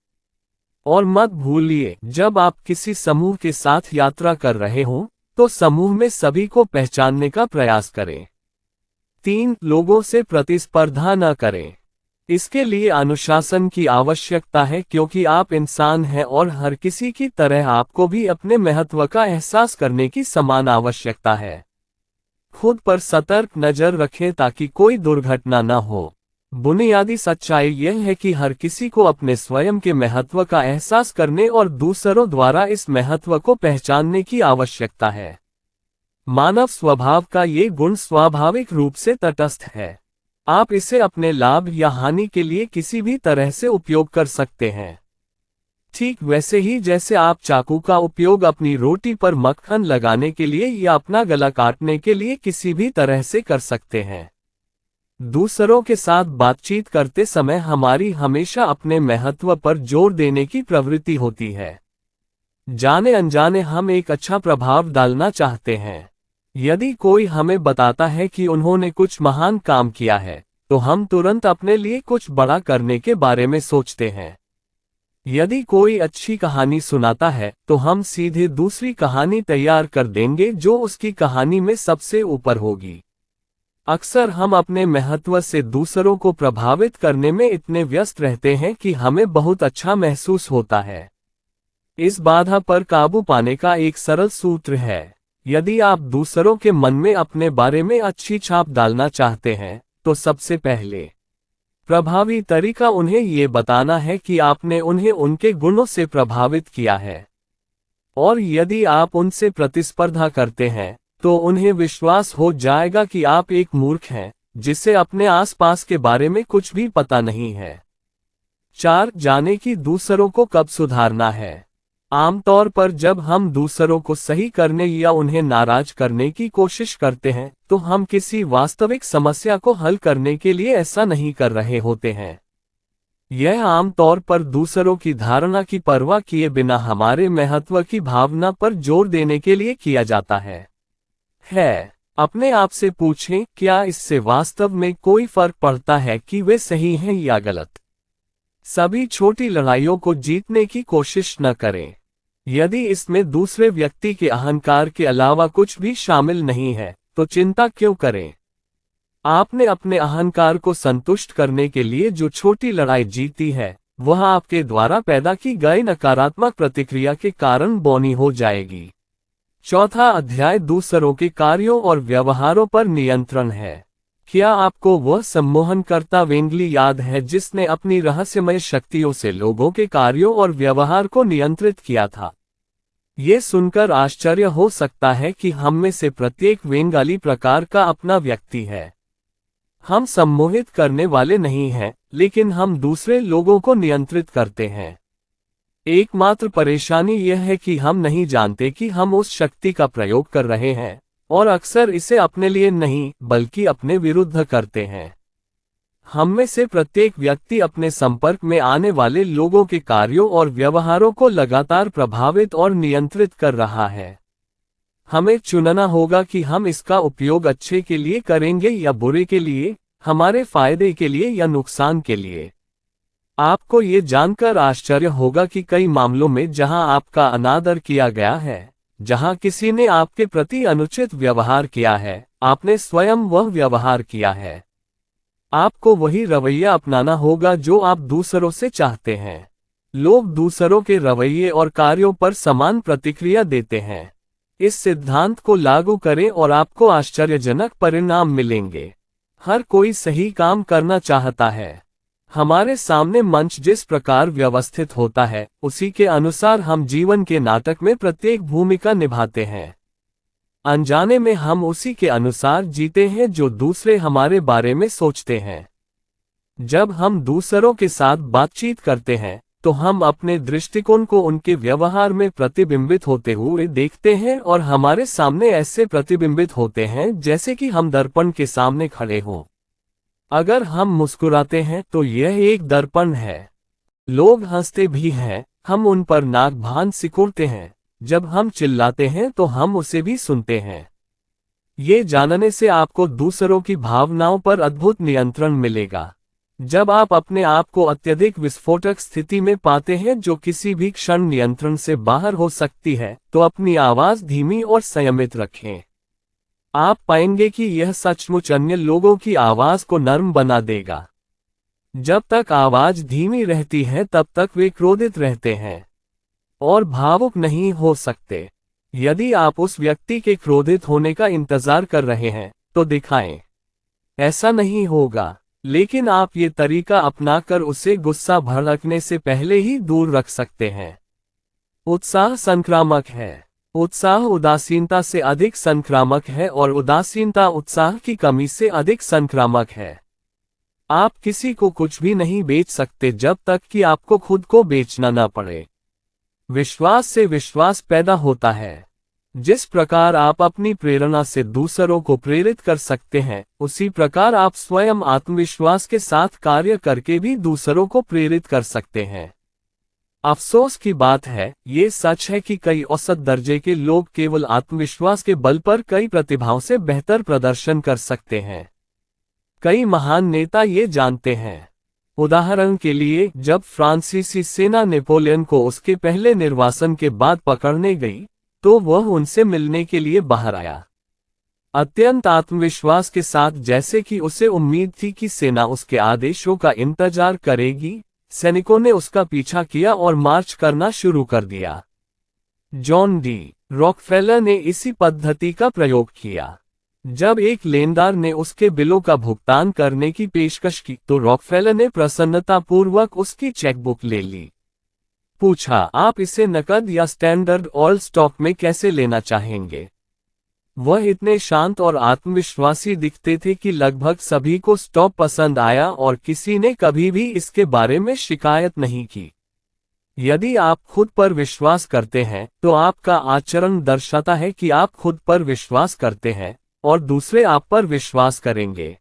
[SPEAKER 1] और मत भूलिए, जब आप किसी समूह के साथ यात्रा कर रहे हों, तो समूह में सभी को पहचानने का प्रयास करें। 3. लोगों से प्रतिस्पर्धा न करें। इसके लिए अनुशासन की आवश्यकता है, क्योंकि आप इंसान हैं और हर किसी की तरह आपको भी अपने महत्व का एहसास करने की समान आवश्यकता है। खुद पर सतर्क नजर रखें ताकि कोई दुर्घटना न हो। बुनियादी सच्चाई यह है कि हर किसी को अपने स्वयं के महत्व का एहसास करने और दूसरों द्वारा इस महत्व को पहचानने की आवश्यकता है। मानव स्वभाव का ये गुण स्वाभाविक रूप से तटस्थ है। आप इसे अपने लाभ या हानि के लिए किसी भी तरह से उपयोग कर सकते हैं। ठीक वैसे ही जैसे आप चाकू का उपयोग अपनी रोटी पर मक्खन लगाने के लिए या अपना गला काटने के लिए किसी भी तरह से कर सकते हैं। दूसरों के साथ बातचीत करते समय हमारी हमेशा अपने महत्व पर जोर देने की प्रवृत्ति होती है। जाने अनजाने हम एक अच्छा प्रभाव डालना चाहते हैं। यदि कोई हमें बताता है कि उन्होंने कुछ महान काम किया है, तो हम तुरंत अपने लिए कुछ बड़ा करने के बारे में सोचते हैं। यदि कोई अच्छी कहानी सुनाता है, तो हम सीधे दूसरी कहानी तैयार कर देंगे जो उसकी कहानी में सबसे ऊपर होगी। अक्सर हम अपने महत्व से दूसरों को प्रभावित करने में इतने व्यस्त रहते हैं कि हमें बहुत अच्छा महसूस होता है। इस बाधा पर काबू पाने का एक सरल सूत्र है। यदि आप दूसरों के मन में अपने बारे में अच्छी छाप डालना चाहते हैं, तो सबसे पहले प्रभावी तरीका उन्हें ये बताना है कि आपने उन्हें उनके गुणों से प्रभावित किया है। और यदि आप उनसे प्रतिस्पर्धा करते हैं, तो उन्हें विश्वास हो जाएगा कि आप एक मूर्ख हैं, जिसे अपने आसपास के बारे में कुछ भी पता नहीं है। 4. जाने कि दूसरों को कब सुधारना है। आमतौर पर जब हम दूसरों को सही करने या उन्हें नाराज करने की कोशिश करते हैं, तो हम किसी वास्तविक समस्या को हल करने के लिए ऐसा नहीं कर रहे होते हैं। यह आमतौर पर दूसरों की धारणा की परवाह किए बिना हमारे महत्व की भावना पर जोर देने के लिए किया जाता है। अपने आप से पूछें, क्या इससे वास्तव में कोई फर्क पड़ता है कि वे सही हैं या गलत? सभी छोटी लड़ाइयों को जीतने की कोशिश न करें। यदि इसमें दूसरे व्यक्ति के अहंकार के अलावा कुछ भी शामिल नहीं है, तो चिंता क्यों करें? आपने अपने अहंकार को संतुष्ट करने के लिए जो छोटी लड़ाई जीती है, वह आपके द्वारा पैदा की गई नकारात्मक प्रतिक्रिया के कारण बौनी हो जाएगी। चौथा अध्याय दूसरों के कार्यों और व्यवहारों पर नियंत्रण है। क्या आपको वह सम्मोहनकर्ता वेंगली याद है जिसने अपनी रहस्यमय शक्तियों से लोगों के कार्यों और व्यवहार को नियंत्रित किया था? ये सुनकर आश्चर्य हो सकता है कि हम में से प्रत्येक वेंगाली प्रकार का अपना व्यक्ति है। हम सम्मोहित करने वाले नहीं हैं, लेकिन हम दूसरे लोगों को नियंत्रित करते हैं। एकमात्र परेशानी यह है कि हम नहीं जानते कि हम उस शक्ति का प्रयोग कर रहे हैं, और अक्सर इसे अपने लिए नहीं बल्कि अपने विरुद्ध करते हैं। हम में से प्रत्येक व्यक्ति अपने संपर्क में आने वाले लोगों के कार्यों और व्यवहारों को लगातार प्रभावित और नियंत्रित कर रहा है। हमें चुनना होगा कि हम इसका उपयोग अच्छे के लिए करेंगे या बुरे के लिए, हमारे फायदे के लिए या नुकसान के लिए। आपको ये जानकर आश्चर्य होगा कि कई मामलों में जहां आपका अनादर किया गया है, जहां किसी ने आपके प्रति अनुचित व्यवहार किया है, आपने स्वयं वह व्यवहार किया है। आपको वही रवैया अपनाना होगा जो आप दूसरों से चाहते हैं। लोग दूसरों के रवैये और कार्यों पर समान प्रतिक्रिया देते हैं। इस सिद्धांत को लागू करें और आपको आश्चर्यजनक परिणाम मिलेंगे। हर कोई सही काम करना चाहता है। हमारे सामने मंच जिस प्रकार व्यवस्थित होता है, उसी के अनुसार हम जीवन के नाटक में प्रत्येक भूमिका निभाते हैं। अनजाने में हम उसी के अनुसार जीते हैं जो दूसरे हमारे बारे में सोचते हैं। जब हम दूसरों के साथ बातचीत करते हैं, तो हम अपने दृष्टिकोण को उनके व्यवहार में प्रतिबिंबित होते हुए देखते हैं और हमारे सामने ऐसे प्रतिबिंबित होते हैं जैसे कि हम दर्पण के सामने खड़े हों। अगर हम मुस्कुराते हैं तो यह एक दर्पण है। लोग हंसते भी हैं, हम उन पर नाक भान सिकुड़ते हैं। जब हम चिल्लाते हैं तो हम उसे भी सुनते हैं। ये जानने से आपको दूसरों की भावनाओं पर अद्भुत नियंत्रण मिलेगा। जब आप अपने आप को अत्यधिक विस्फोटक स्थिति में पाते हैं जो किसी भी क्षण नियंत्रण से बाहर हो सकती है, तो अपनी आवाज धीमी और संयमित रखें। आप पाएंगे कि यह सचमुच अन्य लोगों की आवाज को नर्म बना देगा। जब तक आवाज धीमी रहती है तब तक वे क्रोधित रहते हैं और भावुक नहीं हो सकते। यदि आप उस व्यक्ति के क्रोधित होने का इंतजार कर रहे हैं, तो दिखाएं। ऐसा नहीं होगा, लेकिन आप ये तरीका अपनाकर उसे गुस्सा भड़कने से पहले ही दूर रख सकते हैं। उत्साह संक्रामक है। उत्साह उदासीनता से अधिक संक्रामक है और उदासीनता उत्साह की कमी से अधिक संक्रामक है। आप किसी को कुछ भी नहीं बेच सकते जब तक कि आपको खुद को बेचना न पड़े। विश्वास से विश्वास पैदा होता है। जिस प्रकार आप अपनी प्रेरणा से दूसरों को प्रेरित कर सकते हैं, उसी प्रकार आप स्वयं आत्मविश्वास के साथ कार्य करके भी दूसरों को प्रेरित कर सकते हैं। अफसोस की बात है, ये सच है कि कई औसत दर्जे के लोग केवल आत्मविश्वास के बल पर कई प्रतिभाओं से बेहतर प्रदर्शन कर सकते हैं। कई महान नेता ये जानते हैं। उदाहरण के लिए, जब फ्रांसीसी सेना नेपोलियन को उसके पहले निर्वासन के बाद पकड़ने गई, तो वह उनसे मिलने के लिए बाहर आया, अत्यंत आत्मविश्वास के साथ, जैसे कि उसे उम्मीद थी कि सेना उसके आदेशों का इंतजार करेगी। सैनिकों ने उसका पीछा किया और मार्च करना शुरू कर दिया। जॉन डी रॉकफेलर ने इसी पद्धति का प्रयोग किया। जब एक लेनदार ने उसके बिलों का भुगतान करने की पेशकश की, तो रॉकफेलर ने प्रसन्नतापूर्वक उसकी चेकबुक ले ली। पूछा, आप इसे नकद या स्टैंडर्ड ऑयल स्टॉक में कैसे लेना चाहेंगे? वह इतने शांत और आत्मविश्वासी दिखते थे कि लगभग सभी को स्टॉक पसंद आया और किसी ने कभी भी इसके बारे में शिकायत नहीं की। यदि आप खुद पर विश्वास करते हैं, तो आपका आचरण दर्शाता है कि आप खुद पर विश्वास करते हैं और दूसरे आप पर विश्वास करेंगे।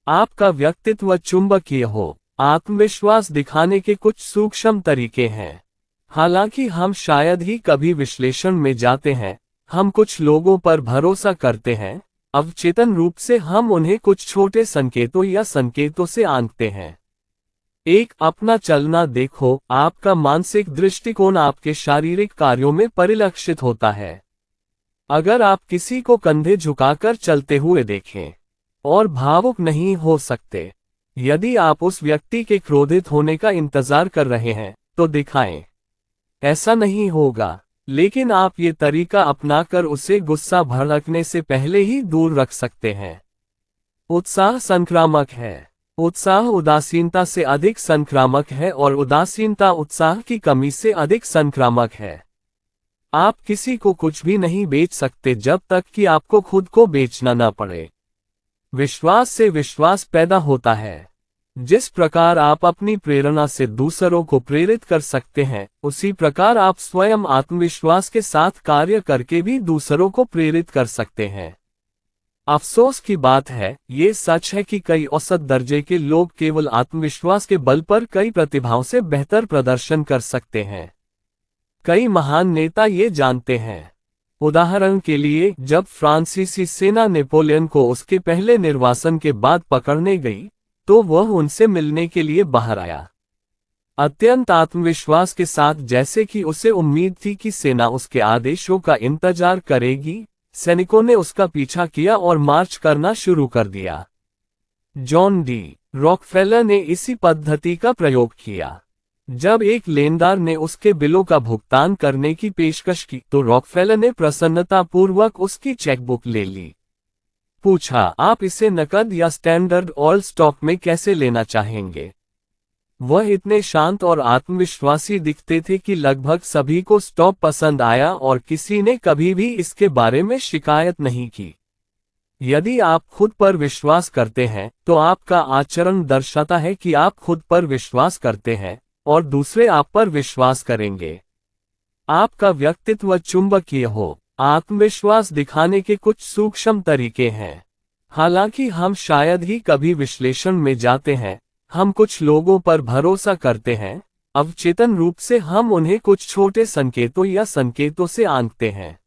[SPEAKER 1] आपका व्यक्तित्व चुंबकीय हो। आत्मविश्वास दिखाने के कुछ सूक्ष्म तरीके हैं। हालांकि हम शायद ही कभी विश्लेषण में जाते हैं, हम कुछ लोगों पर भरोसा करते हैं। अवचेतन रूप से हम उन्हें कुछ छोटे संकेतों या संकेतों से आंकते हैं। एक, अपना चलना देखो। आपका मानसिक दृष्टिकोण आपके शारीरिक कार्यों में परिलक्षित होता है। अगर आप किसी को कंधे झुकाकर चलते हुए देखें और भावुक नहीं हो सकते, यदि आप उस व्यक्ति के क्रोधित होने का इंतजार कर रहे हैं, तो दिखाएं। ऐसा नहीं होगा। लेकिन आप ये तरीका अपनाकर उसे गुस्सा भड़कने से पहले ही दूर रख सकते हैं। उत्साह संक्रामक है। उत्साह उदासीनता से अधिक संक्रामक है और उदासीनता उत्साह की कमी से अधिक संक्रामक है। आप किसी को कुछ भी नहीं बेच सकते जब तक कि आपको खुद को बेचना न पड़े। विश्वास से विश्वास पैदा होता है। जिस प्रकार आप अपनी प्रेरणा से दूसरों को प्रेरित कर सकते हैं, उसी प्रकार आप स्वयं आत्मविश्वास के साथ कार्य करके भी दूसरों को प्रेरित कर सकते हैं। अफसोस की बात है, ये सच है कि कई औसत दर्जे के लोग केवल आत्मविश्वास के बल पर कई प्रतिभाओं से बेहतर प्रदर्शन कर सकते हैं। कई महान नेता ये जानते हैं। उदाहरण के लिए, जब फ्रांसीसी सेना नेपोलियन को उसके पहले निर्वासन के बाद पकड़ने गई, तो वह उनसे मिलने के लिए बाहर आया। अत्यंत आत्मविश्वास के साथ, जैसे कि उसे उम्मीद थी कि सेना उसके आदेशों का इंतजार करेगी। सैनिकों ने उसका पीछा किया और मार्च करना शुरू कर दिया। जॉन डी रॉकफेलर ने इसी पद्धति का प्रयोग किया। जब एक लेनदार ने उसके बिलों का भुगतान करने की पेशकश की, तो रॉकफेलर ने प्रसन्नतापूर्वक उसकी चेकबुक ले ली। पूछा, आप इसे नकद या स्टैंडर्ड ऑयल स्टॉक में कैसे लेना चाहेंगे? वह इतने शांत और आत्मविश्वासी दिखते थे कि लगभग सभी को स्टॉक पसंद आया और किसी ने कभी भी इसके बारे में शिकायत नहीं की। यदि आप खुद पर विश्वास करते हैं, तो आपका आचरण दर्शाता है कि आप खुद पर विश्वास करते हैं और दूसरे आप पर विश्वास करेंगे। आपका व्यक्तित्व चुंबकीय हो। आत्मविश्वास दिखाने के कुछ सूक्ष्म तरीके हैं। हालांकि हम शायद ही कभी विश्लेषण में जाते हैं। हम कुछ लोगों पर भरोसा करते हैं, अवचेतन रूप से हम उन्हें कुछ छोटे संकेतों या संकेतों से आंकते हैं।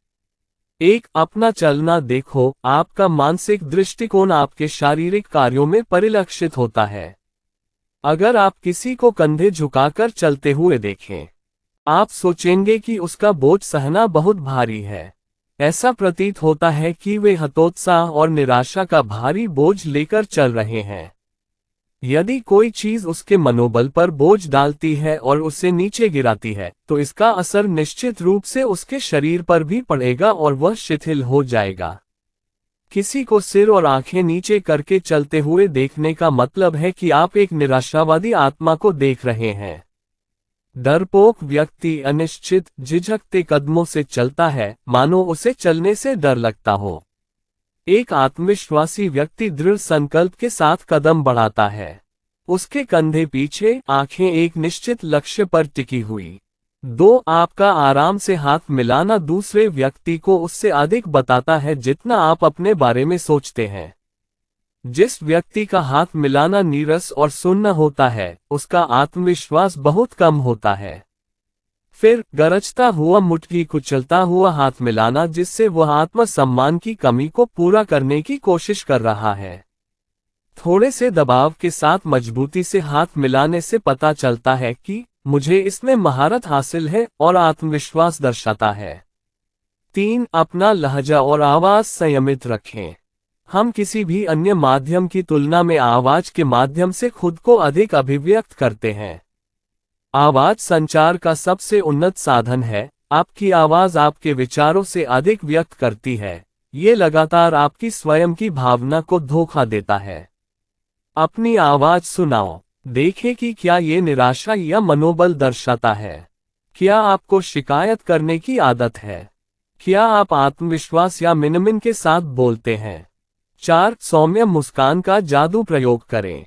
[SPEAKER 1] एक, अपना चलना देखो। आपका मानसिक दृष्टिकोण आपके शारीरिक कार्यों में परिलक्षित होता है। अगर आप किसी को कंधे झुकाकर चलते हुए देखें, आप सोचेंगे कि उसका बोझ सहना बहुत भारी है। ऐसा प्रतीत होता है कि वे हतोत्साह और निराशा का भारी बोझ लेकर चल रहे हैं। यदि कोई चीज उसके मनोबल पर बोझ डालती है और उसे नीचे गिराती है, तो इसका असर निश्चित रूप से उसके शरीर पर भी पड़ेगा और वह शिथिल हो जाएगा। किसी को सिर और आंखें नीचे करके चलते हुए देखने का मतलब है कि आप एक निराशावादी आत्मा को देख रहे हैं। डरपोक व्यक्ति अनिश्चित, झिझकते कदमों से चलता है, मानो उसे चलने से डर लगता हो। एक आत्मविश्वासी व्यक्ति दृढ़ संकल्प के साथ कदम बढ़ाता है। उसके कंधे पीछे, आंखें एक निश्चित लक्ष्य पर टिकी हुई। 2, आपका आराम से हाथ मिलाना दूसरे व्यक्ति को उससे अधिक बताता है जितना आप अपने बारे में सोचते हैं। जिस व्यक्ति का हाथ मिलाना नीरस और सुन्न होता है, उसका आत्मविश्वास बहुत कम होता है। फिर, गरजता हुआ मुट्ठी कुचलता हुआ हाथ मिलाना, जिससे वह आत्मसम्मान की कमी को पूरा करने की कोशिश कर रहा है। थोड़े से दबाव के साथ मजबूती से हाथ मिलाने से पता चलता है कि मुझे इसमें महारत हासिल है और आत्मविश्वास दर्शाता है। 3, अपना लहजा और आवाज संयमित रखें। हम किसी भी अन्य माध्यम की तुलना में आवाज के माध्यम से खुद को अधिक अभिव्यक्त करते हैं। आवाज संचार का सबसे उन्नत साधन है। आपकी आवाज आपके विचारों से अधिक व्यक्त करती है। ये लगातार आपकी स्वयं की भावना को धोखा देता है। अपनी आवाज सुनाओ। देखें कि क्या ये निराशा या मनोबल दर्शाता है। क्या आपको शिकायत करने की आदत है? क्या आप आत्मविश्वास या मिनमिन के साथ बोलते हैं? 4, सौम्य मुस्कान का जादू प्रयोग करें।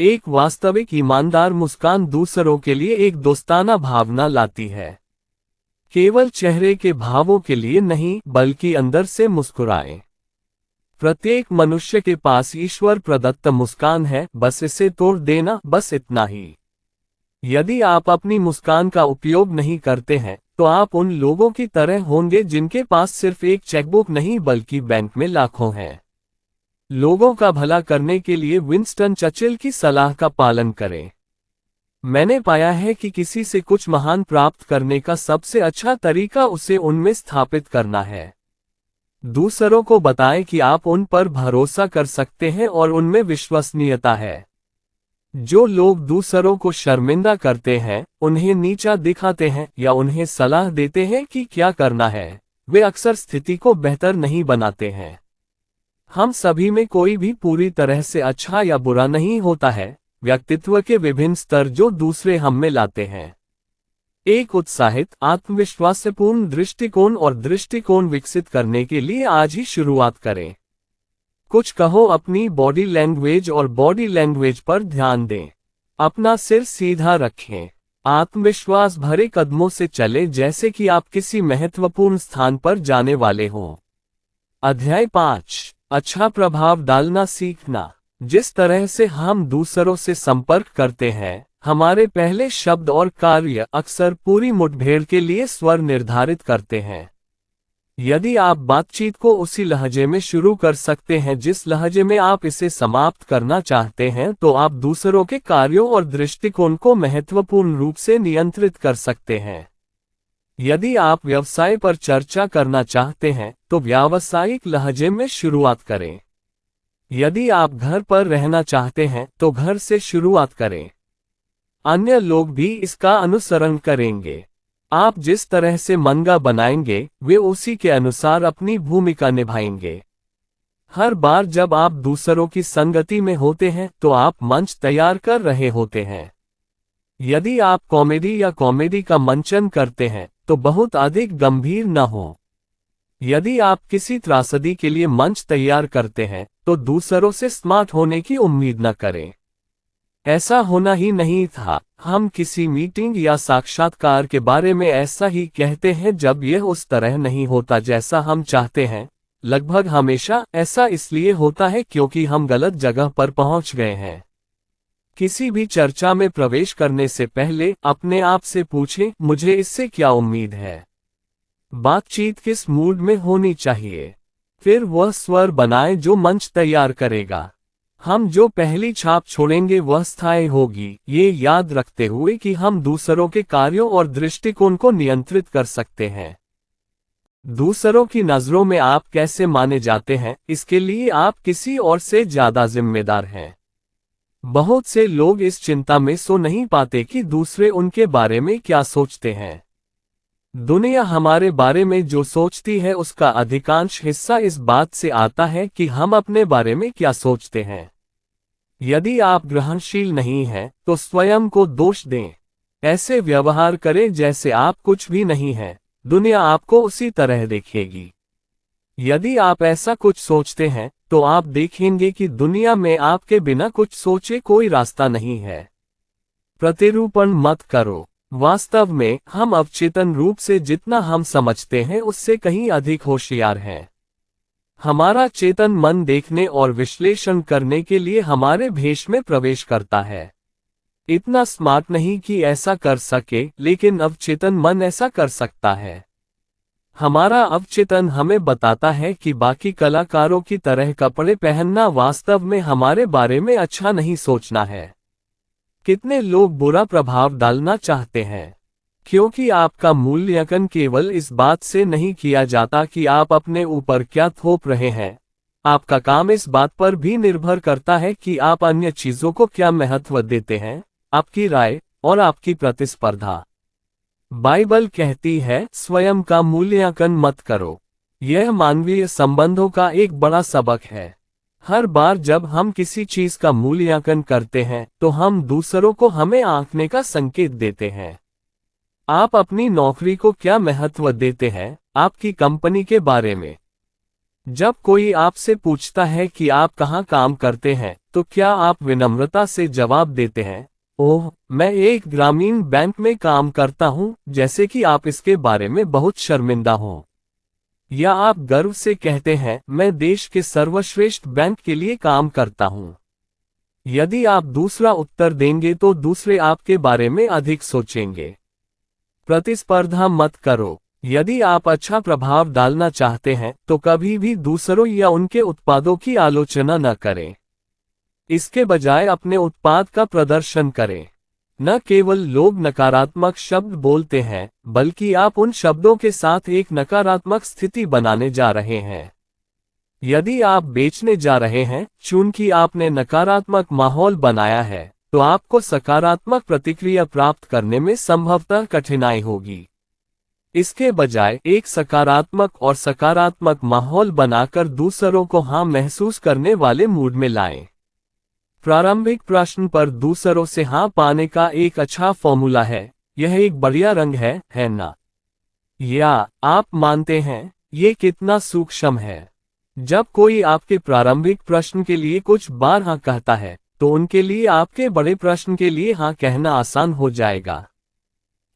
[SPEAKER 1] एक वास्तविक ईमानदार मुस्कान दूसरों के लिए एक दोस्ताना भावना लाती है। केवल चेहरे के भावों के लिए नहीं, बल्कि अंदर से मुस्कुराएं। प्रत्येक मनुष्य के पास ईश्वर प्रदत्त मुस्कान है, बस इसे तोड़ देना, बस इतना ही। यदि आप अपनी मुस्कान का उपयोग नहीं करते हैं, तो आप उन लोगों की तरह होंगे जिनके पास सिर्फ एक चेकबुक नहीं बल्कि बैंक में लाखों हैं। लोगों का भला करने के लिए विंस्टन चर्चिल की सलाह का पालन करें। मैंने पाया है कि किसी से कुछ महान प्राप्त करने का सबसे अच्छा तरीका उसे उनमें स्थापित करना है। दूसरों को बताएं कि आप उन पर भरोसा कर सकते हैं और उनमें विश्वसनीयता है। जो लोग दूसरों को शर्मिंदा करते हैं, उन्हें नीचा दिखाते हैं या उन्हें सलाह देते हैं कि क्या करना है, वे अक्सर स्थिति को बेहतर नहीं बनाते हैं। हम सभी में कोई भी पूरी तरह से अच्छा या बुरा नहीं होता है, व्यक्तित्व के विभिन्न स्तर जो दूसरे हम में लाते हैं। एक उत्साहित, आत्मविश्वासपूर्ण दृष्टिकोण और दृष्टिकोण विकसित करने के लिए आज ही शुरुआत करें। कुछ कहो, अपनी बॉडी लैंग्वेज और बॉडी लैंग्वेज पर ध्यान दें। अपना सिर सीधा रखें। आत्मविश्वास भरे कदमों से चले जैसे कि आप किसी महत्वपूर्ण स्थान पर जाने वाले हों। अध्याय 5, अच्छा प्रभाव डालना सीखना। जिस तरह से हम दूसरों से संपर्क करते हैं, हमारे पहले शब्द और कार्य अक्सर पूरी मुठभेड़ के लिए स्वर निर्धारित करते हैं। यदि आप बातचीत को उसी लहजे में शुरू कर सकते हैं जिस लहजे में आप इसे समाप्त करना चाहते हैं, तो आप दूसरों के कार्यों और दृष्टिकोण को महत्वपूर्ण रूप से नियंत्रित कर सकते हैं। यदि आप व्यवसाय पर चर्चा करना चाहते हैं, तो व्यावसायिक लहजे में शुरुआत करें। यदि आप घर पर रहना चाहते हैं, तो घर से शुरुआत करें। अन्य लोग भी इसका अनुसरण करेंगे। आप जिस तरह से मनगा बनाएंगे, वे उसी के अनुसार अपनी भूमिका निभाएंगे। हर बार जब आप दूसरों की संगति में होते हैं, तो आप मंच तैयार कर रहे होते हैं। यदि आप कॉमेडी या कॉमेडी का मंचन करते हैं, तो बहुत अधिक गंभीर न हो। यदि आप किसी त्रासदी के लिए मंच तैयार करते हैं, तो दूसरों से स्मार्ट होने की उम्मीद न करें। ऐसा होना ही नहीं था। हम किसी मीटिंग या साक्षात्कार के बारे में ऐसा ही कहते हैं जब यह उस तरह नहीं होता जैसा हम चाहते हैं। लगभग हमेशा ऐसा इसलिए होता है क्योंकि हम गलत जगह पर पहुंच गए हैं। किसी भी चर्चा में प्रवेश करने से पहले अपने आप से पूछें, मुझे इससे क्या उम्मीद है? बातचीत किस मूड में होनी चाहिए? फिर वह स्वर बनाएं जो मंच तैयार करेगा। हम जो पहली छाप छोड़ेंगे वह स्थायी होगी, ये याद रखते हुए कि हम दूसरों के कार्यों और दृष्टिकोण को नियंत्रित कर सकते हैं। दूसरों की नजरों में आप कैसे माने जाते हैं, इसके लिए आप किसी और से ज्यादा जिम्मेदार हैं। बहुत से लोग इस चिंता में सो नहीं पाते कि दूसरे उनके बारे में क्या सोचते हैं। दुनिया हमारे बारे में जो सोचती है उसका अधिकांश हिस्सा इस बात से आता है कि हम अपने बारे में क्या सोचते हैं। यदि आप ग्रहणशील नहीं हैं, तो स्वयं को दोष दें। ऐसे व्यवहार करें जैसे आप कुछ भी नहीं हैं। दुनिया आपको उसी तरह देखेगी। यदि आप ऐसा कुछ सोचते हैं, तो आप देखेंगे कि दुनिया में आपके बिना कुछ सोचे कोई रास्ता नहीं है। प्रतिरूपण मत करो। वास्तव में हम अवचेतन रूप से जितना हम समझते हैं उससे कहीं अधिक होशियार हैं। हमारा चेतन मन देखने और विश्लेषण करने के लिए हमारे भेष में प्रवेश करता है। इतना स्मार्ट नहीं कि ऐसा कर सके, लेकिन अवचेतन मन ऐसा कर सकता है। हमारा अवचेतन हमें बताता है कि बाकी कलाकारों की तरह कपड़े पहनना वास्तव में हमारे बारे में अच्छा नहीं सोचना है। कितने लोग बुरा प्रभाव डालना चाहते हैं, क्योंकि आपका मूल्यांकन केवल इस बात से नहीं किया जाता कि आप अपने ऊपर क्या थोप रहे हैं। आपका काम इस बात पर भी निर्भर करता है कि आप अन्य चीजों को क्या महत्व देते हैं, आपकी राय और आपकी प्रतिस्पर्धा। बाइबल कहती है, स्वयं का मूल्यांकन मत करो। यह मानवीय संबंधों का एक बड़ा सबक है। हर बार जब हम किसी चीज का मूल्यांकन करते हैं, तो हम दूसरों को हमें आंकने का संकेत देते हैं। आप अपनी नौकरी को क्या महत्व देते हैं, आपकी कंपनी के बारे में? जब कोई आपसे पूछता है कि आप कहाँ काम करते हैं, तो क्या आप विनम्रता से जवाब देते हैं, ओह, मैं एक ग्रामीण बैंक में काम करता हूँ, जैसे कि आप इसके बारे में बहुत शर्मिंदा हों? या आप गर्व से कहते हैं, मैं देश के सर्वश्रेष्ठ बैंक के लिए काम करता हूं? यदि आप दूसरा उत्तर देंगे तो दूसरे आपके बारे में अधिक सोचेंगे। प्रतिस्पर्धा मत करो। यदि आप अच्छा प्रभाव डालना चाहते हैं, तो कभी भी दूसरों या उनके उत्पादों की आलोचना न करें। इसके बजाय अपने उत्पाद का प्रदर्शन करें। न केवल लोग नकारात्मक शब्द बोलते हैं, बल्कि आप उन शब्दों के साथ एक नकारात्मक स्थिति बनाने जा रहे हैं। यदि आप बेचने जा रहे हैं, चूंकि आपने नकारात्मक माहौल बनाया है, तो आपको सकारात्मक प्रतिक्रिया प्राप्त करने में संभवतः कठिनाई होगी। इसके बजाय एक सकारात्मक और सकारात्मक माहौल बनाकर दूसरों को हाँ महसूस करने वाले मूड में लाएं। प्रारंभिक प्रश्न पर दूसरों से हाँ पाने का एक अच्छा फॉर्मूला है, यह एक बढ़िया रंग है ना? या आप मानते हैं, ये कितना सूक्ष्म है। जब कोई आपके प्रारंभिक प्रश्न के लिए कुछ बार हाँ कहता है, तो उनके लिए आपके बड़े प्रश्न के लिए हाँ कहना आसान हो जाएगा।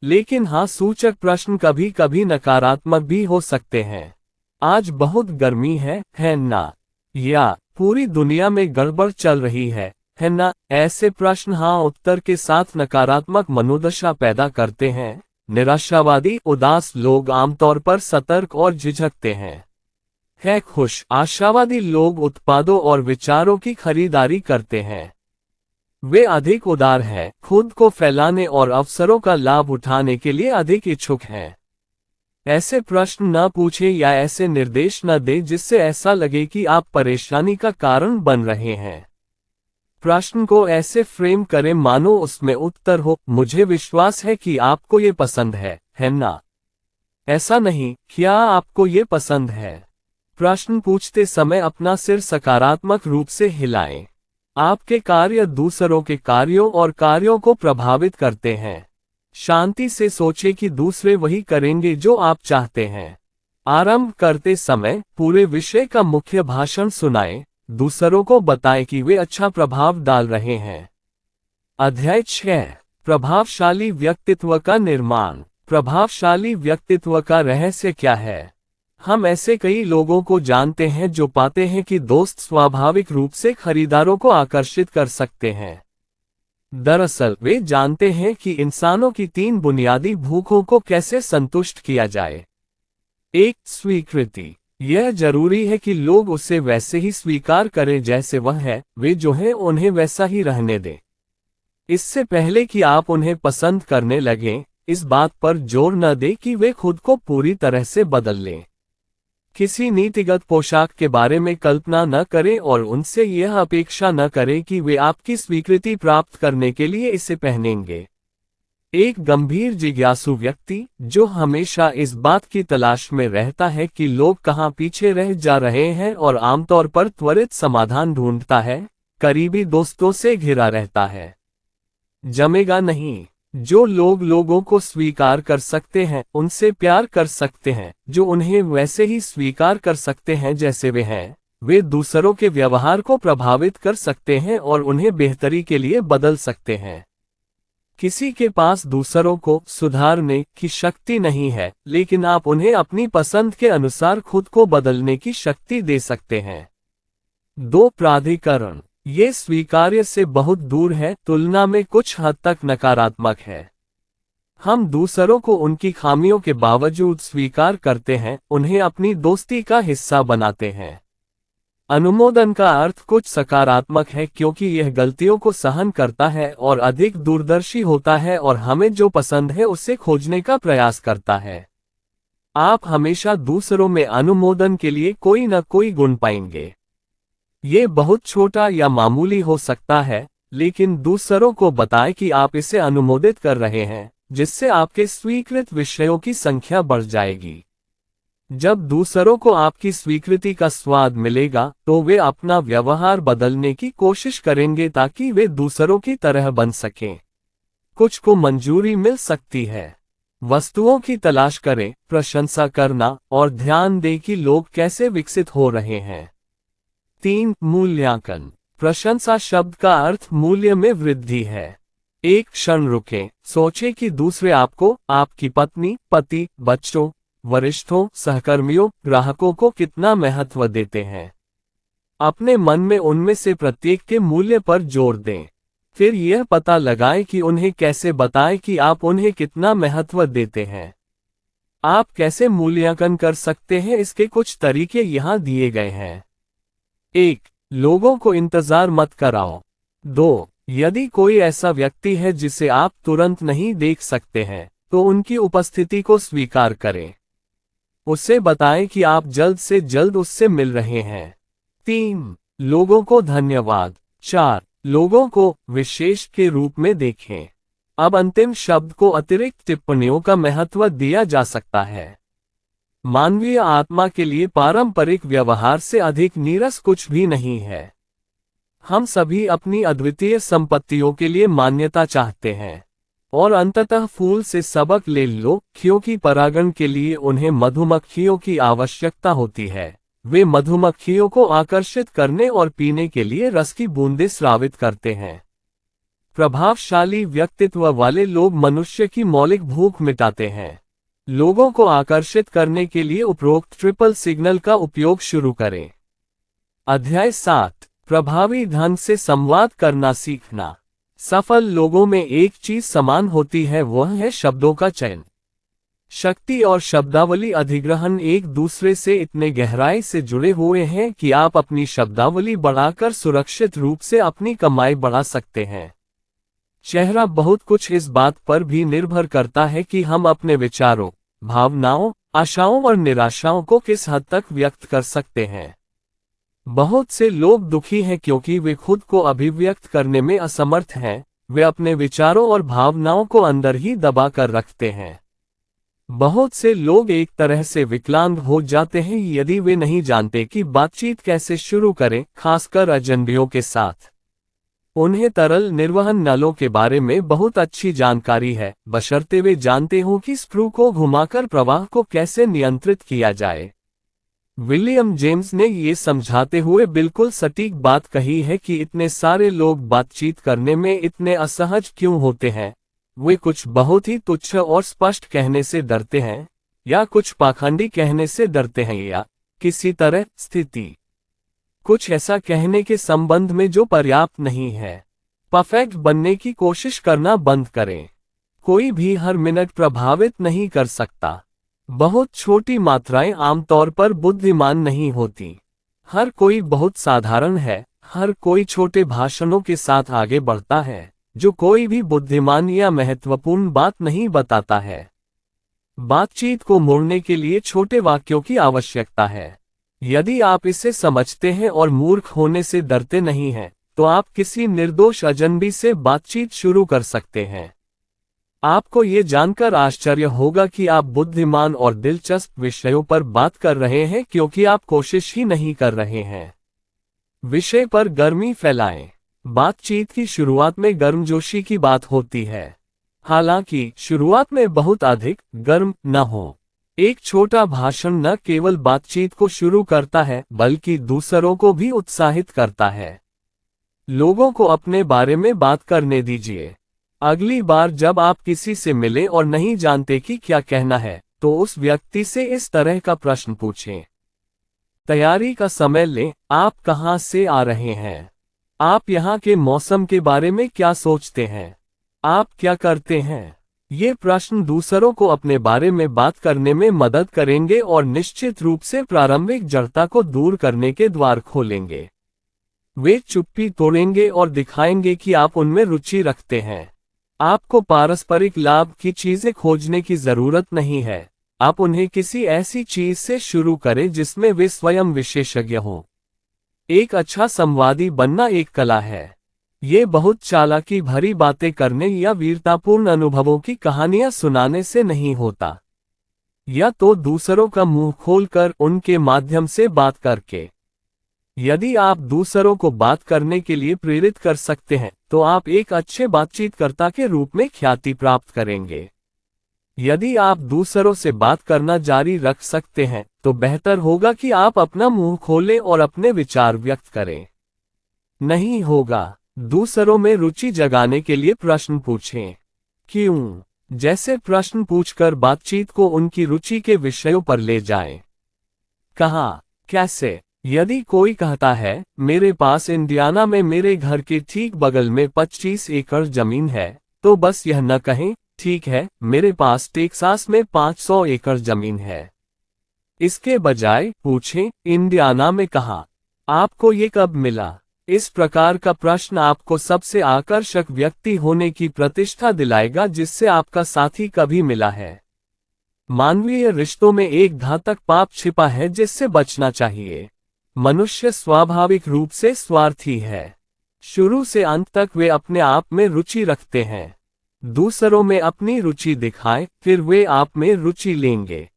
[SPEAKER 1] लेकिन हाँ सूचक प्रश्न कभी कभी नकारात्मक भी हो सकते हैं। आज बहुत गर्मी है ना? या पूरी दुनिया में गड़बड़ चल रही है ना? ऐसे प्रश्न हाँ उत्तर के साथ नकारात्मक मनोदशा पैदा करते हैं। निराशावादी उदास लोग आमतौर पर सतर्क और झिझकते हैं खुश आशावादी लोग उत्पादों और विचारों की खरीदारी करते हैं। वे अधिक उदार हैं, खुद को फैलाने और अवसरों का लाभ उठाने के लिए अधिक इच्छुक हैं। ऐसे प्रश्न न पूछें या ऐसे निर्देश न दें जिससे ऐसा लगे कि आप परेशानी का कारण बन रहे हैं। प्रश्न को ऐसे फ्रेम करें मानो उसमें उत्तर हो, मुझे विश्वास है कि आपको ये पसंद है ना? ऐसा नहीं, क्या आपको ये पसंद है? प्रश्न पूछते समय अपना सिर सकारात्मक रूप से हिलाएं। आपके कार्य दूसरों के कार्यों और कार्यों को प्रभावित करते हैं। शांति से सोचें कि दूसरे वही करेंगे जो आप चाहते हैं। आरंभ करते समय पूरे विषय का मुख्य भाषण सुनाएं, दूसरों को बताएं कि वे अच्छा प्रभाव डाल रहे हैं। अध्याय 6 प्रभावशाली व्यक्तित्व का निर्माण। प्रभावशाली व्यक्तित्व का रहस्य क्या है? हम ऐसे कई लोगों को जानते हैं जो पाते हैं कि दोस्त स्वाभाविक रूप से खरीदारों को आकर्षित कर सकते हैं। दरअसल वे जानते हैं कि इंसानों की 3 बुनियादी भूखों को कैसे संतुष्ट किया जाए। 1 स्वीकृति। यह जरूरी है कि लोग उसे वैसे ही स्वीकार करें जैसे वह है, वे जो हैं उन्हें वैसा ही रहने दें। इससे पहले कि आप उन्हें पसंद करने लगें, इस बात पर जोर न दें कि वे खुद को पूरी तरह से बदल लें। किसी नीतिगत पोशाक के बारे में कल्पना न करें और उनसे यह अपेक्षा न करें कि वे आपकी स्वीकृति प्राप्त करने के लिए इसे पहनेंगे। एक गंभीर जिज्ञासु व्यक्ति, जो हमेशा इस बात की तलाश में रहता है कि लोग कहाँ पीछे रह जा रहे हैं और आमतौर पर त्वरित समाधान ढूंढता है, करीबी दोस्तों से घिरा रहता है। जमेगा नहीं। जो लोग लोगों को स्वीकार कर सकते हैं, उनसे प्यार कर सकते हैं, जो उन्हें वैसे ही स्वीकार कर सकते हैं जैसे वे हैं, वे दूसरों के व्यवहार को प्रभावित कर सकते हैं और उन्हें बेहतरी के लिए बदल सकते हैं। किसी के पास दूसरों को सुधारने की शक्ति नहीं है, लेकिन आप उन्हें अपनी पसंद के अनुसार खुद को बदलने की शक्ति दे सकते हैं। 2 प्राधिकरण। ये स्वीकार्य से बहुत दूर है, तुलना में कुछ हद तक नकारात्मक है। हम दूसरों को उनकी खामियों के बावजूद स्वीकार करते हैं, उन्हें अपनी दोस्ती का हिस्सा बनाते हैं। अनुमोदन का अर्थ कुछ सकारात्मक है क्योंकि यह गलतियों को सहन करता है और अधिक दूरदर्शी होता है और हमें जो पसंद है उसे खोजने का प्रयास करता है। आप हमेशा दूसरों में अनुमोदन के लिए कोई न कोई गुण पाएंगे। ये बहुत छोटा या मामूली हो सकता है, लेकिन दूसरों को बताएं कि आप इसे अनुमोदित कर रहे हैं, जिससे आपके स्वीकृत विषयों की संख्या बढ़ जाएगी। जब दूसरों को आपकी स्वीकृति का स्वाद मिलेगा, तो वे अपना व्यवहार बदलने की कोशिश करेंगे ताकि वे दूसरों की तरह बन सकें। कुछ को मंजूरी मिल सकती है। वस्तुओं की तलाश करें, प्रशंसा करना और ध्यान दें कि लोग कैसे विकसित हो रहे हैं। 3 मूल्यांकन। प्रशंसा शब्द का अर्थ मूल्य में वृद्धि है। एक क्षण रुकें, सोचें कि दूसरे आपको, आपकी पत्नी, पति, बच्चों, वरिष्ठों, सहकर्मियों, ग्राहकों को कितना महत्व देते हैं। अपने मन में उनमें से प्रत्येक के मूल्य पर जोर दें। फिर यह पता लगाएं कि उन्हें कैसे बताएं कि आप उन्हें कितना महत्व देते हैं। आप कैसे मूल्यांकन कर सकते हैं, इसके कुछ तरीके यहाँ दिए गए हैं। 1. लोगों को इंतजार मत कराओ। 2. यदि कोई ऐसा व्यक्ति है जिसे आप तुरंत नहीं देख सकते हैं, तो उनकी उपस्थिति को स्वीकार करें। उसे बताएं कि आप जल्द से जल्द उससे मिल रहे हैं। 3. लोगों को धन्यवाद। 4. लोगों को विशेष के रूप में देखें। अब अंतिम शब्द को अतिरिक्त टिप्पणियों का महत्व दिया जा सकता है। मानवीय आत्मा के लिए पारंपरिक व्यवहार से अधिक नीरस कुछ भी नहीं है। हम सभी अपनी अद्वितीय संपत्तियों के लिए मान्यता चाहते हैं। और अंततः फूल से सबक ले लो, क्योंकि परागण के लिए उन्हें मधुमक्खियों की आवश्यकता होती है। वे मधुमक्खियों को आकर्षित करने और पीने के लिए रस की बूंदें स्रावित करते हैं। प्रभावशाली व्यक्तित्व वाले लोग मनुष्य की मौलिक भूख मिटाते हैं। लोगों को आकर्षित करने के लिए उपरोक्त ट्रिपल सिग्नल का उपयोग शुरू करें। अध्याय 7, प्रभावी ढंग से संवाद करना सीखना। सफल लोगों में एक चीज समान होती है, वह है शब्दों का चयन। शक्ति और शब्दावली अधिग्रहण एक दूसरे से इतने गहराई से जुड़े हुए हैं कि आप अपनी शब्दावली बढ़ाकर सुरक्षित रूप से अपनी कमाई बढ़ा सकते हैं। चेहरा बहुत कुछ इस बात पर भी निर्भर करता है कि हम अपने विचारों, भावनाओं, आशाओं और निराशाओं को किस हद तक व्यक्त कर सकते हैं। बहुत से लोग दुखी हैं क्योंकि वे खुद को अभिव्यक्त करने में असमर्थ हैं। वे अपने विचारों और भावनाओं को अंदर ही दबा कर रखते हैं। बहुत से लोग एक तरह से विकलांग हो जाते हैं यदि वे नहीं जानते कि बातचीत कैसे शुरू करें, खासकर अजनबियों के साथ। उन्हें तरल निर्वहन नलों के बारे में बहुत अच्छी जानकारी है, बशर्ते वे जानते हों कि स्क्रू को घुमाकर प्रवाह को कैसे नियंत्रित किया जाए। विलियम जेम्स ने ये समझाते हुए बिल्कुल सटीक बात कही है कि इतने सारे लोग बातचीत करने में इतने असहज क्यों होते हैं। वे कुछ बहुत ही तुच्छ और स्पष्ट कहने से डरते हैं, या कुछ पाखंडी कहने से डरते हैं, या किसी तरह स्थिति कुछ ऐसा कहने के संबंध में जो पर्याप्त नहीं है। परफेक्ट बनने की कोशिश करना बंद करें। कोई भी हर मिनट प्रभावित नहीं कर सकता। बहुत छोटी मात्राएं आमतौर पर बुद्धिमान नहीं होती। हर कोई बहुत साधारण है। हर कोई छोटे भाषणों के साथ आगे बढ़ता है, जो कोई भी बुद्धिमान या महत्वपूर्ण बात नहीं बताता है। बातचीत को मोड़ने के लिए छोटे वाक्यों की आवश्यकता है। यदि आप इसे समझते हैं और मूर्ख होने से डरते नहीं हैं, तो आप किसी निर्दोष अजनबी से बातचीत शुरू कर सकते हैं। आपको ये जानकर आश्चर्य होगा कि आप बुद्धिमान और दिलचस्प विषयों पर बात कर रहे हैं क्योंकि आप कोशिश ही नहीं कर रहे हैं। विषय पर गर्मी फैलाएं। बातचीत की शुरुआत में गर्मजोशी की बात होती है, हालांकि शुरुआत में बहुत अधिक गर्म न हो। एक छोटा भाषण न केवल बातचीत को शुरू करता है, बल्कि दूसरों को भी उत्साहित करता है। लोगों को अपने बारे में बात करने दीजिए। अगली बार जब आप किसी से मिलें और नहीं जानते कि क्या कहना है, तो उस व्यक्ति से इस तरह का प्रश्न पूछें। तैयारी का समय लें। आप कहां से आ रहे हैं? आप यहाँ के मौसम के बारे में क्या सोचते हैं? आप क्या करते हैं? ये प्रश्न दूसरों को अपने बारे में बात करने में मदद करेंगे और निश्चित रूप से प्रारंभिक जड़ता को दूर करने के द्वार खोलेंगे। वे चुप्पी तोड़ेंगे और दिखाएंगे कि आप उनमें रुचि रखते हैं। आपको पारस्परिक लाभ की चीजें खोजने की जरूरत नहीं है। आप उन्हें किसी ऐसी चीज से शुरू करें जिसमें वे स्वयं विशेषज्ञ हों। एक अच्छा संवादी बनना एक कला है। ये बहुत चालाकी भरी बातें करने या वीरतापूर्ण अनुभवों की कहानियां सुनाने से नहीं होता, या तो दूसरों का मुंह खोलकर उनके माध्यम से बात करके। यदि आप दूसरों को बात करने के लिए प्रेरित कर सकते हैं, तो आप एक अच्छे बातचीतकर्ता के रूप में ख्याति प्राप्त करेंगे। यदि आप दूसरों से बात करना जारी रख सकते हैं, तो बेहतर होगा कि आप अपना मुंह खोलें और अपने विचार व्यक्त करें। नहीं होगा, दूसरों में रुचि जगाने के लिए प्रश्न पूछें। क्यों जैसे प्रश्न पूछकर बातचीत को उनकी रुचि के विषयों पर ले जाएं। कहाँ, कैसे? यदि कोई कहता है, मेरे पास इंडियाना में मेरे घर के ठीक बगल में 25 एकड़ जमीन है, तो बस यह न कहें, ठीक है, मेरे पास टेक्सास में 500 एकड़ जमीन है। इसके बजाय पूछें, इंडियाना में कहाँ? आपको ये कब मिला? इस प्रकार का प्रश्न आपको सबसे आकर्षक व्यक्ति होने की प्रतिष्ठा दिलाएगा जिससे आपका साथी कभी मिला है। मानवीय रिश्तों में एक घातक पाप छिपा है जिससे बचना चाहिए। मनुष्य स्वाभाविक रूप से स्वार्थी है। शुरू से अंत तक वे अपने आप में रुचि रखते हैं। दूसरों में अपनी रुचि दिखाएं, फिर वे आप में रुचि लेंगे।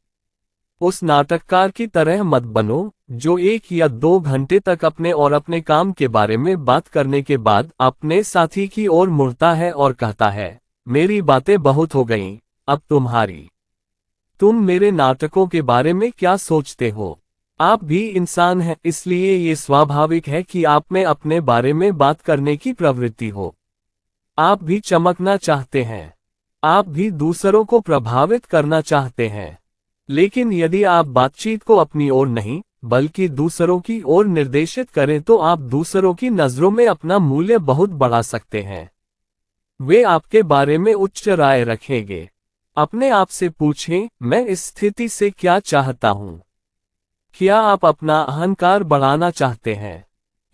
[SPEAKER 1] उस नाटककार की तरह मत बनो जो 1 या 2 घंटे तक अपने और अपने काम के बारे में बात करने के बाद अपने साथी की ओर मुड़ता है और कहता है, मेरी बातें बहुत हो गईं, अब तुम्हारी। तुम मेरे नाटकों के बारे में क्या सोचते हो? आप भी इंसान हैं, इसलिए ये स्वाभाविक है कि आप में अपने बारे में बात करने की प्रवृत्ति हो। आप भी चमकना चाहते हैं। आप भी दूसरों को प्रभावित करना चाहते हैं। लेकिन यदि आप बातचीत को अपनी ओर नहीं बल्कि दूसरों की ओर निर्देशित करें तो आप दूसरों की नजरों में अपना मूल्य बहुत बढ़ा सकते हैं। वे आपके बारे में उच्च राय रखेंगे। अपने आप से पूछें, मैं इस स्थिति से क्या चाहता हूं? क्या आप अपना अहंकार बढ़ाना चाहते हैं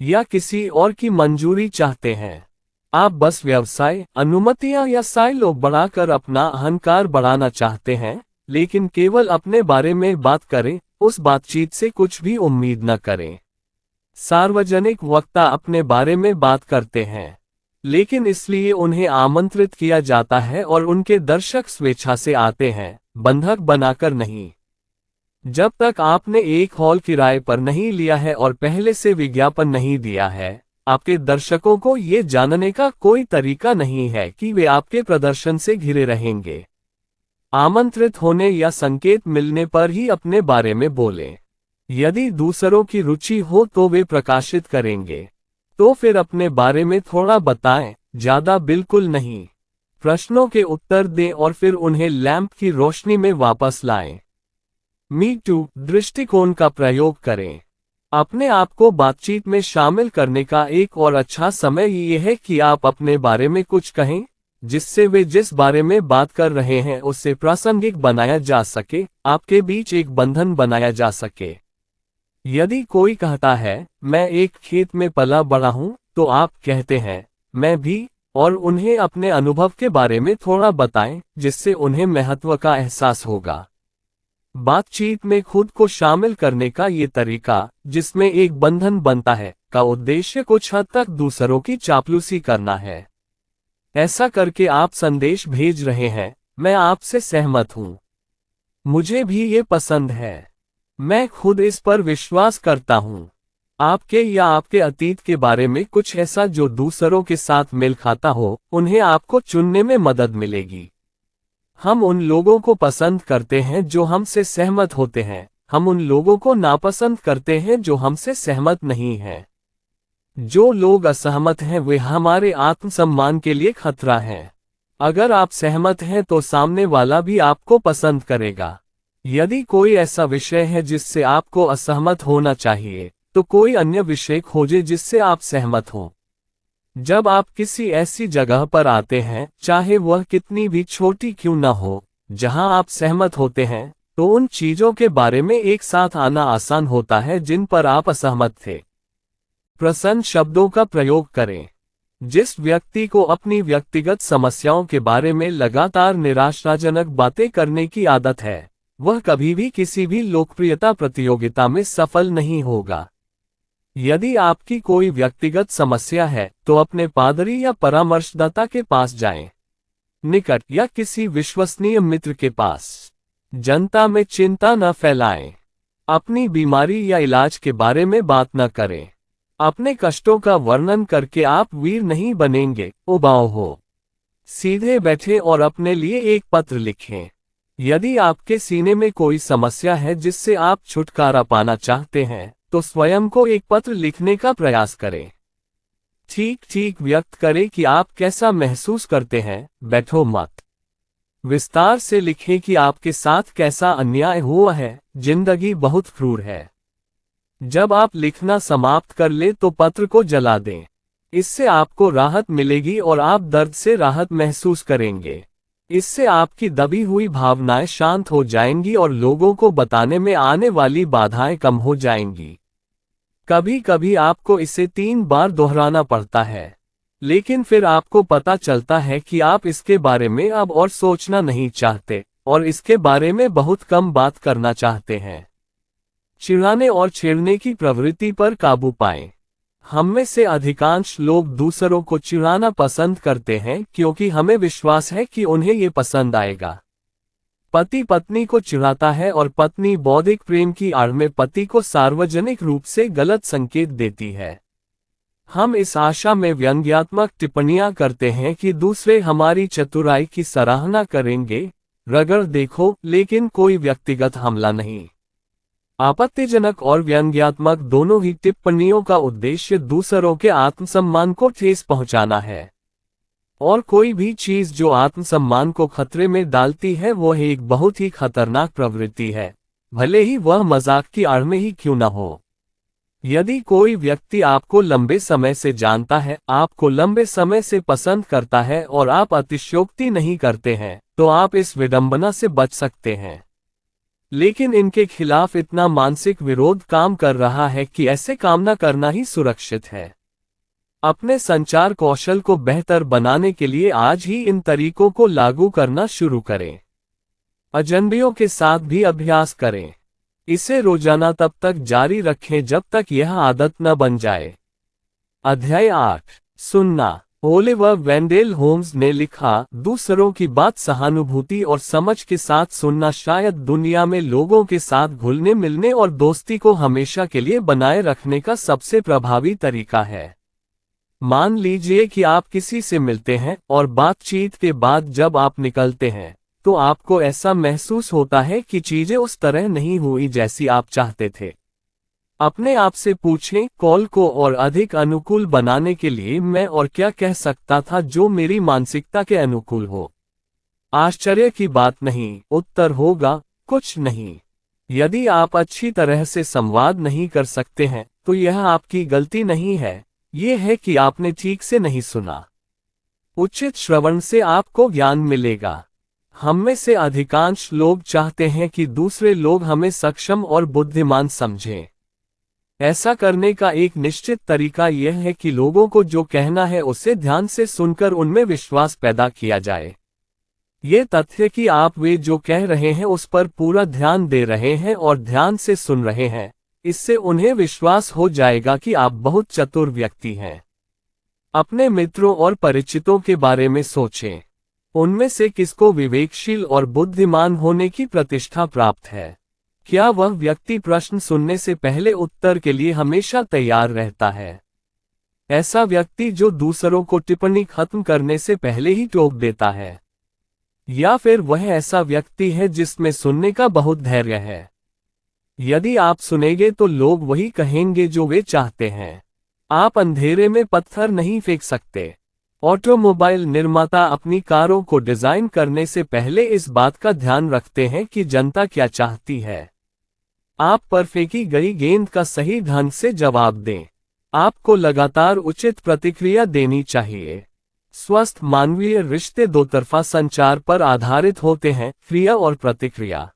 [SPEAKER 1] या किसी और की मंजूरी चाहते हैं? आप बस व्यवसाय, अनुमतियां या साइलो बढ़ाकर अपना अहंकार बढ़ाना चाहते हैं, लेकिन केवल अपने बारे में बात करें, उस बातचीत से कुछ भी उम्मीद न करें। सार्वजनिक वक्ता अपने बारे में बात करते हैं, लेकिन इसलिए उन्हें आमंत्रित किया जाता है और उनके दर्शक स्वेच्छा से आते हैं, बंधक बनाकर नहीं। जब तक आपने एक हॉल किराए पर नहीं लिया है और पहले से विज्ञापन नहीं दिया है, आपके दर्शकों को ये जानने का कोई तरीका नहीं है कि वे आपके प्रदर्शन से घिरे रहेंगे। आमंत्रित होने या संकेत मिलने पर ही अपने बारे में बोलें। यदि दूसरों की रुचि हो तो वे प्रकाशित करेंगे, तो फिर अपने बारे में थोड़ा बताएं, ज्यादा बिल्कुल नहीं। प्रश्नों के उत्तर दें और फिर उन्हें लैंप की रोशनी में वापस लाएं। मी टू दृष्टिकोण का प्रयोग करें। अपने आप को बातचीत में शामिल करने का एक और अच्छा समय यह है कि आप अपने बारे में कुछ कहें, जिससे वे जिस बारे में बात कर रहे हैं उससे प्रासंगिक बनाया जा सके, आपके बीच एक बंधन बनाया जा सके। यदि कोई कहता है, मैं एक खेत में पला बड़ा हूं, तो आप कहते हैं, मैं भी, और उन्हें अपने अनुभव के बारे में थोड़ा बताएं, जिससे उन्हें महत्व का एहसास होगा। बातचीत में खुद को शामिल करने का ये तरीका, जिसमें एक बंधन बनता है, का उद्देश्य कुछ हद तक दूसरों की चापलूसी करना है। ऐसा करके आप संदेश भेज रहे हैं, मैं आपसे सहमत हूं, मुझे भी ये पसंद है, मैं खुद इस पर विश्वास करता हूं। आपके या आपके अतीत के बारे में कुछ ऐसा जो दूसरों के साथ मेल खाता हो, उन्हें आपको चुनने में मदद मिलेगी। हम उन लोगों को पसंद करते हैं जो हमसे सहमत होते हैं, हम उन लोगों को नापसंद करते हैं जो हमसे सहमत नहीं हैं। जो लोग असहमत हैं वे हमारे आत्मसम्मान के लिए खतरा हैं। अगर आप सहमत हैं तो सामने वाला भी आपको पसंद करेगा। यदि कोई ऐसा विषय है जिससे आपको असहमत होना चाहिए, तो कोई अन्य विषय खोजें जिससे आप सहमत हों। जब आप किसी ऐसी जगह पर आते हैं, चाहे वह कितनी भी छोटी क्यों न हो, जहां आप सहमत होते हैं, तो उन चीजों के बारे में एक साथ आना आसान होता है जिन पर आप असहमत थे। प्रसन्न शब्दों का प्रयोग करें। जिस व्यक्ति को अपनी व्यक्तिगत समस्याओं के बारे में लगातार निराशाजनक बातें करने की आदत है, वह कभी भी किसी भी लोकप्रियता प्रतियोगिता में सफल नहीं होगा। यदि आपकी कोई व्यक्तिगत समस्या है, तो अपने पादरी या परामर्शदाता के पास जाएं। निकट या किसी विश्वसनीय मित्र के पास। जनता में चिंता न फैलाएं। अपनी बीमारी या इलाज के बारे में बात न करें। अपने कष्टों का वर्णन करके आप वीर नहीं बनेंगे, उबाऊ हो। सीधे बैठें और अपने लिए एक पत्र लिखें। यदि आपके सीने में कोई समस्या है जिससे आप छुटकारा पाना चाहते हैं, तो स्वयं को एक पत्र लिखने का प्रयास करें। ठीक ठीक व्यक्त करें कि आप कैसा महसूस करते हैं, बैठो मत। विस्तार से लिखें कि आपके साथ कैसा अन्याय हुआ है, जिंदगी बहुत क्रूर है। जब आप लिखना समाप्त कर ले तो पत्र को जला दें। इससे आपको राहत मिलेगी और आप दर्द से राहत महसूस करेंगे। इससे आपकी दबी हुई भावनाएं शांत हो जाएंगी और लोगों को बताने में आने वाली बाधाएं कम हो जाएंगी। कभी कभी आपको इसे 3 बार दोहराना पड़ता है, लेकिन फिर आपको पता चलता है कि आप इसके बारे में अब और सोचना नहीं चाहते और इसके बारे में बहुत कम बात करना चाहते हैं। चिढ़ाने और छेड़ने की प्रवृत्ति पर काबू पाएं। हम में से अधिकांश लोग दूसरों को चिढ़ाना पसंद करते हैं क्योंकि हमें विश्वास है कि उन्हें ये पसंद आएगा। पति पत्नी को चिढ़ाता है और पत्नी बौद्धिक प्रेम की आड़ में पति को सार्वजनिक रूप से गलत संकेत देती है। हम इस आशा में व्यंग्यात्मक टिप्पणियां करते हैं कि दूसरे हमारी चतुराई की सराहना करेंगे, रगड़ देखो, लेकिन कोई व्यक्तिगत हमला नहीं। आपत्तिजनक और व्यंग्यात्मक दोनों ही टिप्पणियों का उद्देश्य दूसरों के आत्मसम्मान को ठेस पहुंचाना है। और कोई भी चीज जो आत्मसम्मान को खतरे में डालती है वो एक बहुत ही खतरनाक प्रवृत्ति है, भले ही वह मजाक की आड़ में ही क्यों न हो। यदि कोई व्यक्ति आपको लंबे समय से जानता है, आपको लंबे समय से पसंद करता है और आप अतिशयोक्ति नहीं करते हैं, तो आप इस विडंबना से बच सकते हैं। लेकिन इनके खिलाफ इतना मानसिक विरोध काम कर रहा है कि ऐसे काम न करना ही सुरक्षित है। अपने संचार कौशल को बेहतर बनाने के लिए आज ही इन तरीकों को लागू करना शुरू करें। अजनबियों के साथ भी अभ्यास करें। इसे रोजाना तब तक जारी रखें जब तक यह आदत न बन जाए। अध्याय 8 सुनना। ओलिवर वेंडेल होम्स ने लिखा, दूसरों की बात सहानुभूति और समझ के साथ सुनना शायद दुनिया में लोगों के साथ घुलने मिलने और दोस्ती को हमेशा के लिए बनाए रखने का सबसे प्रभावी तरीका है। मान लीजिए कि आप किसी से मिलते हैं और बातचीत के बाद जब आप निकलते हैं तो आपको ऐसा महसूस होता है कि चीजें उस तरह नहीं हुई जैसी आप चाहते थे। अपने आप से पूछें, कॉल को और अधिक अनुकूल बनाने के लिए मैं और क्या कह सकता था जो मेरी मानसिकता के अनुकूल हो। आश्चर्य की बात नहीं, उत्तर होगा कुछ नहीं। यदि आप अच्छी तरह से संवाद नहीं कर सकते हैं तो यह आपकी गलती नहीं है, यह है कि आपने ठीक से नहीं सुना। उचित श्रवण से आपको ज्ञान मिलेगा। हम में से अधिकांश लोग चाहते हैं कि दूसरे लोग हमें सक्षम और बुद्धिमान समझें। ऐसा करने का एक निश्चित तरीका यह है कि लोगों को जो कहना है उसे ध्यान से सुनकर उनमें विश्वास पैदा किया जाए। ये तथ्य कि आप वे जो कह रहे हैं उस पर पूरा ध्यान दे रहे हैं और ध्यान से सुन रहे हैं, इससे उन्हें विश्वास हो जाएगा कि आप बहुत चतुर व्यक्ति हैं। अपने मित्रों और परिचितों के बारे में सोचें। उनमें से किसको विवेकशील और बुद्धिमान होने की प्रतिष्ठा प्राप्त है? क्या वह व्यक्ति प्रश्न सुनने से पहले उत्तर के लिए हमेशा तैयार रहता है? ऐसा व्यक्ति जो दूसरों को टिप्पणी खत्म करने से पहले ही टोक देता है? या फिर वह ऐसा व्यक्ति है जिसमें सुनने का बहुत धैर्य है? यदि आप सुनेंगे तो लोग वही कहेंगे जो वे चाहते हैं। आप अंधेरे में पत्थर नहीं फेंक सकते। ऑटोमोबाइल निर्माता अपनी कारों को डिजाइन करने से पहले इस बात का ध्यान रखते हैं कि जनता क्या चाहती है। आप पर फेंकी गई गेंद का सही ढंग से जवाब दें। आपको लगातार उचित प्रतिक्रिया देनी चाहिए। स्वस्थ मानवीय रिश्ते दो तरफा संचार पर आधारित होते हैं, क्रिया और प्रतिक्रिया।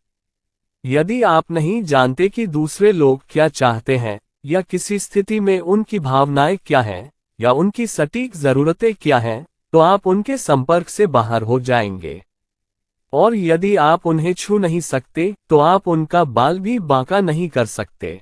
[SPEAKER 1] यदि आप नहीं जानते कि दूसरे लोग क्या चाहते हैं या किसी स्थिति में उनकी भावनाएं क्या हैं या उनकी सटीक जरूरतें क्या हैं, तो आप उनके संपर्क से बाहर हो जाएंगे। और यदि आप उन्हें छू नहीं सकते तो आप उनका बाल भी बांका नहीं कर सकते।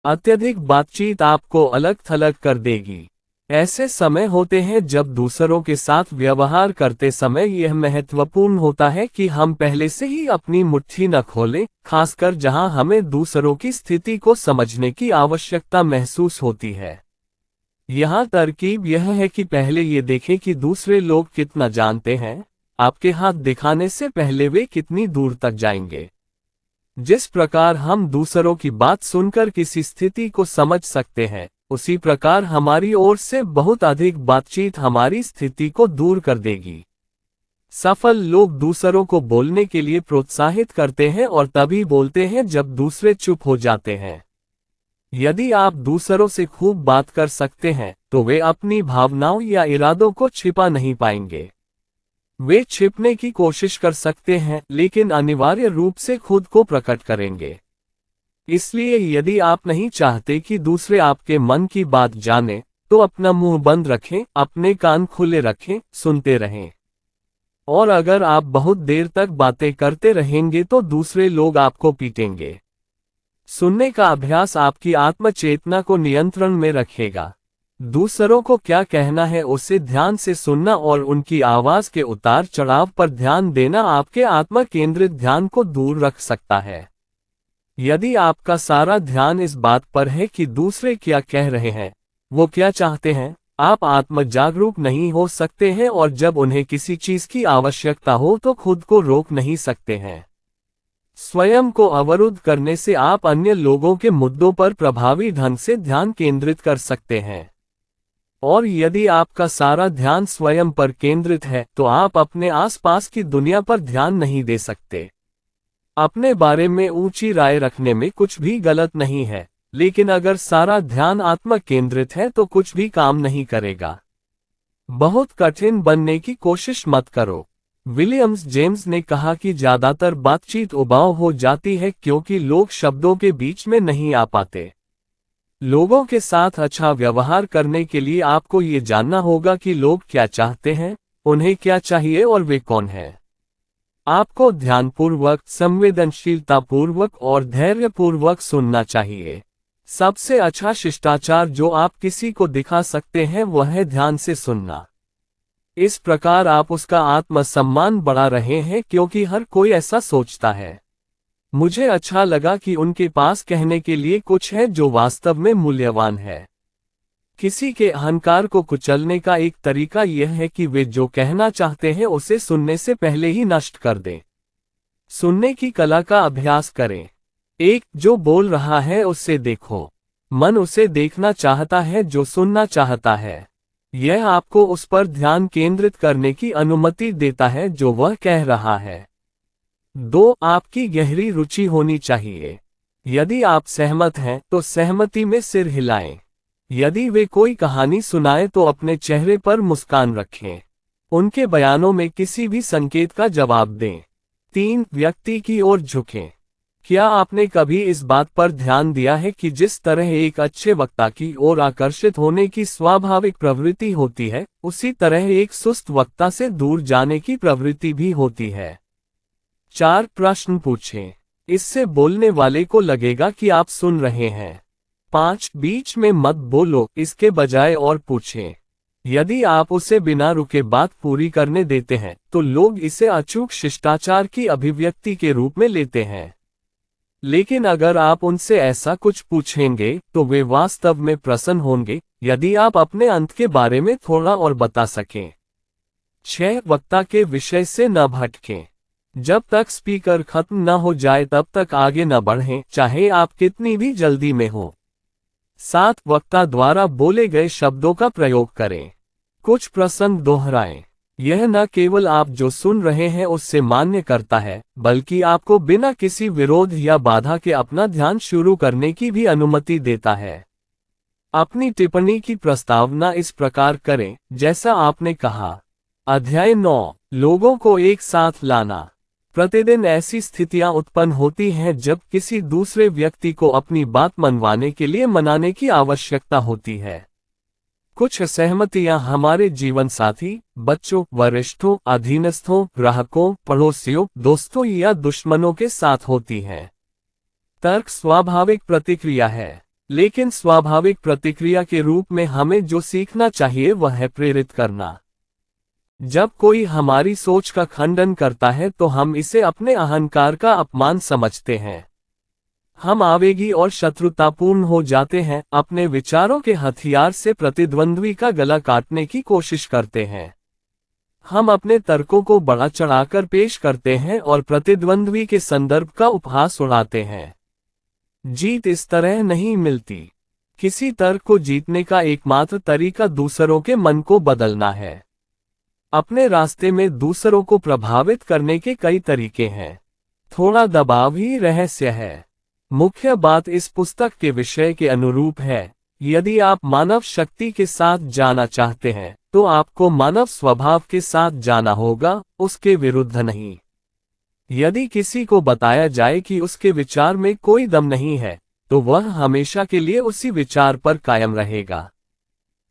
[SPEAKER 1] अत्यधिक बातचीत आपको अलग थलग कर देगी। ऐसे समय होते हैं जब दूसरों के साथ व्यवहार करते समय यह महत्वपूर्ण होता है कि हम पहले से ही अपनी मुट्ठी न खोलें, खासकर जहां हमें दूसरों की स्थिति को समझने की आवश्यकता महसूस होती है। यहाँ तरकीब यह है कि पहले ये देखें कि दूसरे लोग कितना जानते हैं। आपके हाथ दिखाने से पहले वे कितनी दूर तक जाएंगे। जिस प्रकार हम दूसरों की बात सुनकर किसी स्थिति को समझ सकते हैं, उसी प्रकार हमारी ओर से बहुत अधिक बातचीत हमारी स्थिति को दूर कर देगी। सफल लोग दूसरों को बोलने के लिए प्रोत्साहित करते हैं और तभी बोलते हैं जब दूसरे चुप हो जाते हैं। यदि आप दूसरों से खूब बात कर सकते हैं तो वे अपनी भावनाओं या इरादों को छिपा नहीं पाएंगे। वे छिपने की कोशिश कर सकते हैं लेकिन अनिवार्य रूप से खुद को प्रकट करेंगे। इसलिए यदि आप नहीं चाहते कि दूसरे आपके मन की बात जाने तो अपना मुंह बंद रखें, अपने कान खुले रखें, सुनते रहें। और अगर आप बहुत देर तक बातें करते रहेंगे तो दूसरे लोग आपको पीटेंगे। सुनने का अभ्यास आपकी आत्मचेतना को नियंत्रण में रखेगा। दूसरों को क्या कहना है उसे ध्यान से सुनना और उनकी आवाज के उतार चढ़ाव पर ध्यान देना आपके आत्म केंद्रित ध्यान को दूर रख सकता है। यदि आपका सारा ध्यान इस बात पर है कि दूसरे क्या कह रहे हैं, वो क्या चाहते हैं, आप आत्म जागरूक नहीं हो सकते हैं और जब उन्हें किसी चीज की आवश्यकता हो तो खुद को रोक नहीं सकते हैं। स्वयं को अवरुद्ध करने से आप अन्य लोगों के मुद्दों पर प्रभावी ढंग से ध्यान केंद्रित कर सकते हैं। और यदि आपका सारा ध्यान स्वयं पर केंद्रित है तो आप अपने आसपास की दुनिया पर ध्यान नहीं दे सकते। अपने बारे में ऊंची राय रखने में कुछ भी गलत नहीं है, लेकिन अगर सारा ध्यान आत्म केंद्रित है तो कुछ भी काम नहीं करेगा। बहुत कठिन बनने की कोशिश मत करो। विलियम्स जेम्स ने कहा कि ज्यादातर बातचीत उबाऊ हो जाती है क्योंकि लोग शब्दों के बीच में नहीं आ पाते। लोगों के साथ अच्छा व्यवहार करने के लिए आपको ये जानना होगा कि लोग क्या चाहते हैं, उन्हें क्या चाहिए और वे कौन हैं। आपको ध्यानपूर्वक, संवेदनशीलतापूर्वक और धैर्यपूर्वक सुनना चाहिए। सबसे अच्छा शिष्टाचार जो आप किसी को दिखा सकते हैं वह है ध्यान से सुनना। इस प्रकार आप उसका आत्मसम्मान बढ़ा रहे हैं क्योंकि हर कोई ऐसा सोचता है। मुझे अच्छा लगा कि उनके पास कहने के लिए कुछ है जो वास्तव में मूल्यवान है। किसी के अहंकार को कुचलने का एक तरीका यह है कि वे जो कहना चाहते हैं उसे सुनने से पहले ही नष्ट कर दें। सुनने की कला का अभ्यास करें। एक जो बोल रहा है उससे देखो। मन उसे देखना चाहता है जो सुनना चाहता है। यह आपको उस पर ध्यान केंद्रित करने की अनुमति देता है जो वह कह रहा है। 2 आपकी गहरी रुचि होनी चाहिए। यदि आप सहमत हैं तो सहमति में सिर हिलाएं। यदि वे कोई कहानी सुनाएं तो अपने चेहरे पर मुस्कान रखें। उनके बयानों में किसी भी संकेत का जवाब दें। 3 व्यक्ति की ओर झुकें। क्या आपने कभी इस बात पर ध्यान दिया है कि जिस तरह एक अच्छे वक्ता की ओर आकर्षित होने की स्वाभाविक प्रवृत्ति होती है, उसी तरह एक सुस्त वक्ता से दूर जाने की प्रवृत्ति भी होती है। 4 प्रश्न पूछें। इससे बोलने वाले को लगेगा कि आप सुन रहे हैं। 5 बीच में मत बोलो, इसके बजाय और पूछें। यदि आप उसे बिना रुके बात पूरी करने देते हैं तो लोग इसे अचूक शिष्टाचार की अभिव्यक्ति के रूप में लेते हैं। लेकिन अगर आप उनसे ऐसा कुछ पूछेंगे तो वे वास्तव में प्रसन्न होंगे यदि आप अपने अंत के बारे में थोड़ा और बता सकें। 6 वक्ता के विषय से न भटकें। जब तक स्पीकर खत्म न हो जाए तब तक आगे न बढ़ें, चाहे आप कितनी भी जल्दी में हो। 7 वक्ता द्वारा बोले गए शब्दों का प्रयोग करें। कुछ प्रसंग दोहराएं। यह न केवल आप जो सुन रहे हैं उससे मान्य करता है, बल्कि आपको बिना किसी विरोध या बाधा के अपना ध्यान शुरू करने की भी अनुमति देता है। अपनी टिप्पणी की प्रस्तावना इस प्रकार करें जैसा आपने कहा। अध्याय 9 लोगों को एक साथ लाना। प्रतिदिन ऐसी स्थितियां उत्पन्न होती हैं जब किसी दूसरे व्यक्ति को अपनी बात मनवाने के लिए मनाने की आवश्यकता होती है। कुछ असहमतियां हमारे जीवन साथी, बच्चों, वरिष्ठों, अधीनस्थों, ग्राहकों, पड़ोसियों, दोस्तों या दुश्मनों के साथ होती हैं। तर्क स्वाभाविक प्रतिक्रिया है, लेकिन स्वाभाविक प्रतिक्रिया के रूप में हमें जो सीखना चाहिए वह है प्रेरित करना। जब कोई हमारी सोच का खंडन करता है तो हम इसे अपने अहंकार का अपमान समझते हैं। हम आवेगी और शत्रुतापूर्ण हो जाते हैं, अपने विचारों के हथियार से प्रतिद्वंद्वी का गला काटने की कोशिश करते हैं। हम अपने तर्कों को बढ़ा चढ़ाकर पेश करते हैं और प्रतिद्वंद्वी के संदर्भ का उपहास उड़ाते हैं। जीत इस तरह नहीं मिलती। किसी तर्क को जीतने का एकमात्र तरीका दूसरों के मन को बदलना है। अपने रास्ते में दूसरों को प्रभावित करने के कई तरीके हैं। थोड़ा दबाव ही रहस्य है। मुख्य बात इस पुस्तक के विषय के अनुरूप है। यदि आप मानव शक्ति के साथ जाना चाहते हैं तो आपको मानव स्वभाव के साथ जाना होगा, उसके विरुद्ध नहीं। यदि किसी को बताया जाए कि उसके विचार में कोई दम नहीं है तो वह हमेशा के लिए उसी विचार पर कायम रहेगा।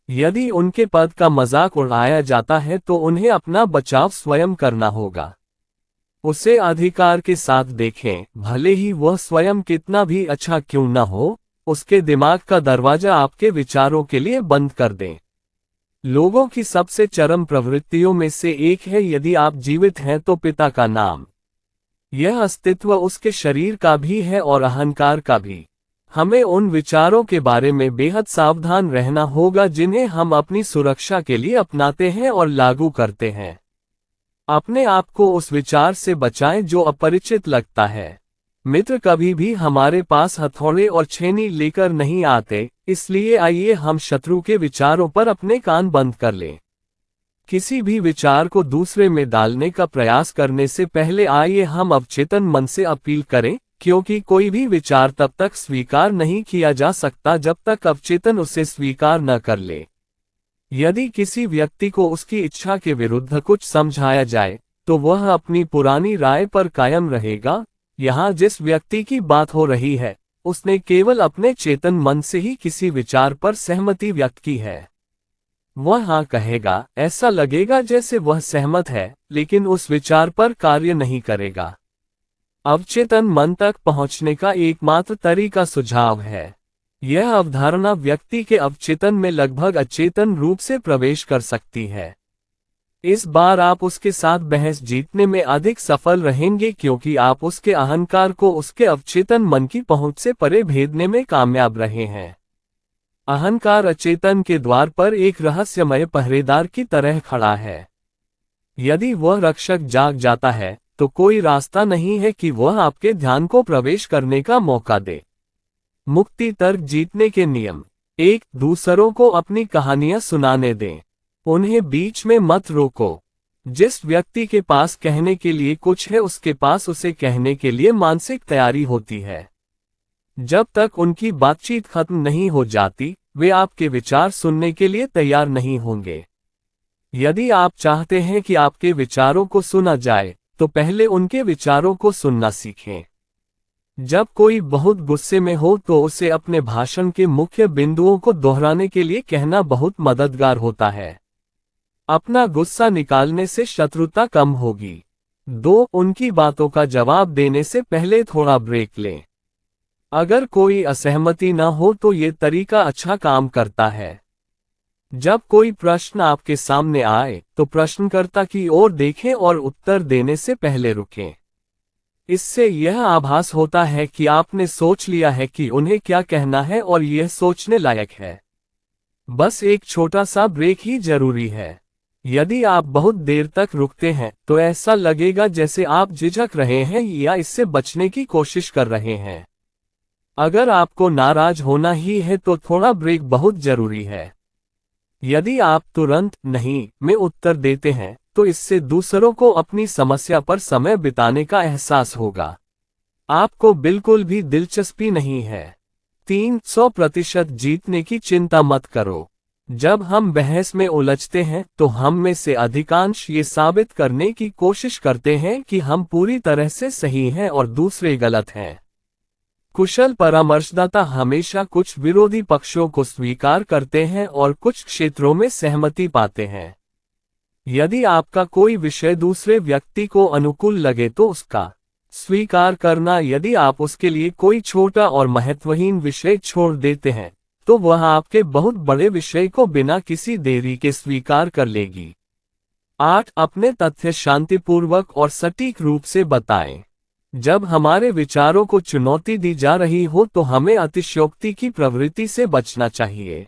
[SPEAKER 1] यदि उनके पद का मजाक उड़ाया जाता है तो उन्हें अपना बचाव स्वयं करना होगा। उसे अधिकार के साथ देखें, भले ही वह स्वयं कितना भी अच्छा क्यों न हो। उसके दिमाग का दरवाजा आपके विचारों के लिए बंद कर दें। लोगों की सबसे चरम प्रवृत्तियों में से एक है, यदि आप जीवित हैं तो पिता का नाम। यह अस्तित्व उसके शरीर का भी है और अहंकार का भी। हमें उन विचारों के बारे में बेहद सावधान रहना होगा जिन्हें हम अपनी सुरक्षा के लिए अपनाते हैं और लागू करते हैं। अपने आप को उस विचार से बचाएं जो अपरिचित लगता है। मित्र कभी भी हमारे पास हथौड़े और छेनी लेकर नहीं आते, इसलिए आइए हम शत्रु के विचारों पर अपने कान बंद कर लें। किसी भी विचार को दूसरे में डालने का प्रयास करने से पहले आइए हम अवचेतन मन से अपील करें, क्योंकि कोई भी विचार तब तक स्वीकार नहीं किया जा सकता जब तक अवचेतन उसे स्वीकार न कर ले। यदि किसी व्यक्ति को उसकी इच्छा के विरुद्ध कुछ समझाया जाए, तो वह अपनी पुरानी राय पर कायम रहेगा। यहाँ जिस व्यक्ति की बात हो रही है, उसने केवल अपने चेतन मन से ही किसी विचार पर सहमति व्यक्त की है। वह हाँ कहेगा, ऐसा लगेगा जैसे वह सहमत है, लेकिन उस विचार पर कार्य नहीं करेगा। अवचेतन मन तक पहुंचने का एकमात्र तरीका सुझाव है। यह अवधारणा व्यक्ति के अवचेतन में लगभग अचेतन रूप से प्रवेश कर सकती है। इस बार आप उसके साथ बहस जीतने में अधिक सफल रहेंगे, क्योंकि आप उसके अहंकार को उसके अवचेतन मन की पहुंच से परे भेदने में कामयाब रहे हैं। अहंकार अचेतन के द्वार पर एक रहस्यमय पहरेदार की तरह खड़ा है। यदि वह रक्षक जाग जाता है, तो कोई रास्ता नहीं है कि वह आपके ध्यान को प्रवेश करने का मौका दे। मुक्ति तर्क जीतने के नियम। 1. दूसरों को अपनी कहानियां सुनाने दें। उन्हें बीच में मत रोको। जिस व्यक्ति के पास कहने के लिए कुछ है, उसके पास उसे कहने के लिए मानसिक तैयारी होती है। जब तक उनकी बातचीत खत्म नहीं हो जाती, वे आपके विचार सुनने के लिए तैयार नहीं होंगे। यदि आप चाहते हैं कि आपके विचारों को सुना जाए, तो पहले उनके विचारों को सुनना सीखें। जब कोई बहुत गुस्से में हो तो उसे अपने भाषण के मुख्य बिंदुओं को दोहराने के लिए कहना बहुत मददगार होता है। अपना गुस्सा निकालने से शत्रुता कम होगी। 2. उनकी बातों का जवाब देने से पहले थोड़ा ब्रेक लें। अगर कोई असहमति न हो तो ये तरीका अच्छा काम करता है। जब कोई प्रश्न आपके सामने आए, तो प्रश्नकर्ता की ओर देखें और उत्तर देने से पहले रुकें। इससे यह आभास होता है कि आपने सोच लिया है कि उन्हें क्या कहना है और यह सोचने लायक है। बस एक छोटा सा ब्रेक ही जरूरी है। यदि आप बहुत देर तक रुकते हैं, तो ऐसा लगेगा जैसे आप झिझक रहे हैं या इससे बचने की कोशिश कर रहे हैं। अगर आपको नाराज होना ही है तो थोड़ा ब्रेक बहुत जरूरी है। यदि आप तुरंत नहीं में उत्तर देते हैं, तो इससे दूसरों को अपनी समस्या पर समय बिताने का एहसास होगा। आपको बिल्कुल भी दिलचस्पी नहीं है। 300% जीतने की चिंता मत करो। जब हम बहस में उलझते हैं, तो हम में से अधिकांश ये साबित करने की कोशिश करते हैं कि हम पूरी तरह से सही हैं और दूसरे गलत हैं। कुशल परामर्शदाता हमेशा कुछ विरोधी पक्षों को स्वीकार करते हैं और कुछ क्षेत्रों में सहमति पाते हैं। यदि आपका कोई विषय दूसरे व्यक्ति को अनुकूल लगे तो उसका स्वीकार करना, यदि आप उसके लिए कोई छोटा और महत्वहीन विषय छोड़ देते हैं, तो वह आपके बहुत बड़े विषय को बिना किसी देरी के स्वीकार कर लेगी। 8. अपने तथ्य शांतिपूर्वक और सटीक रूप से बताएं। जब हमारे विचारों को चुनौती दी जा रही हो तो हमें अतिशयोक्ति की प्रवृत्ति से बचना चाहिए।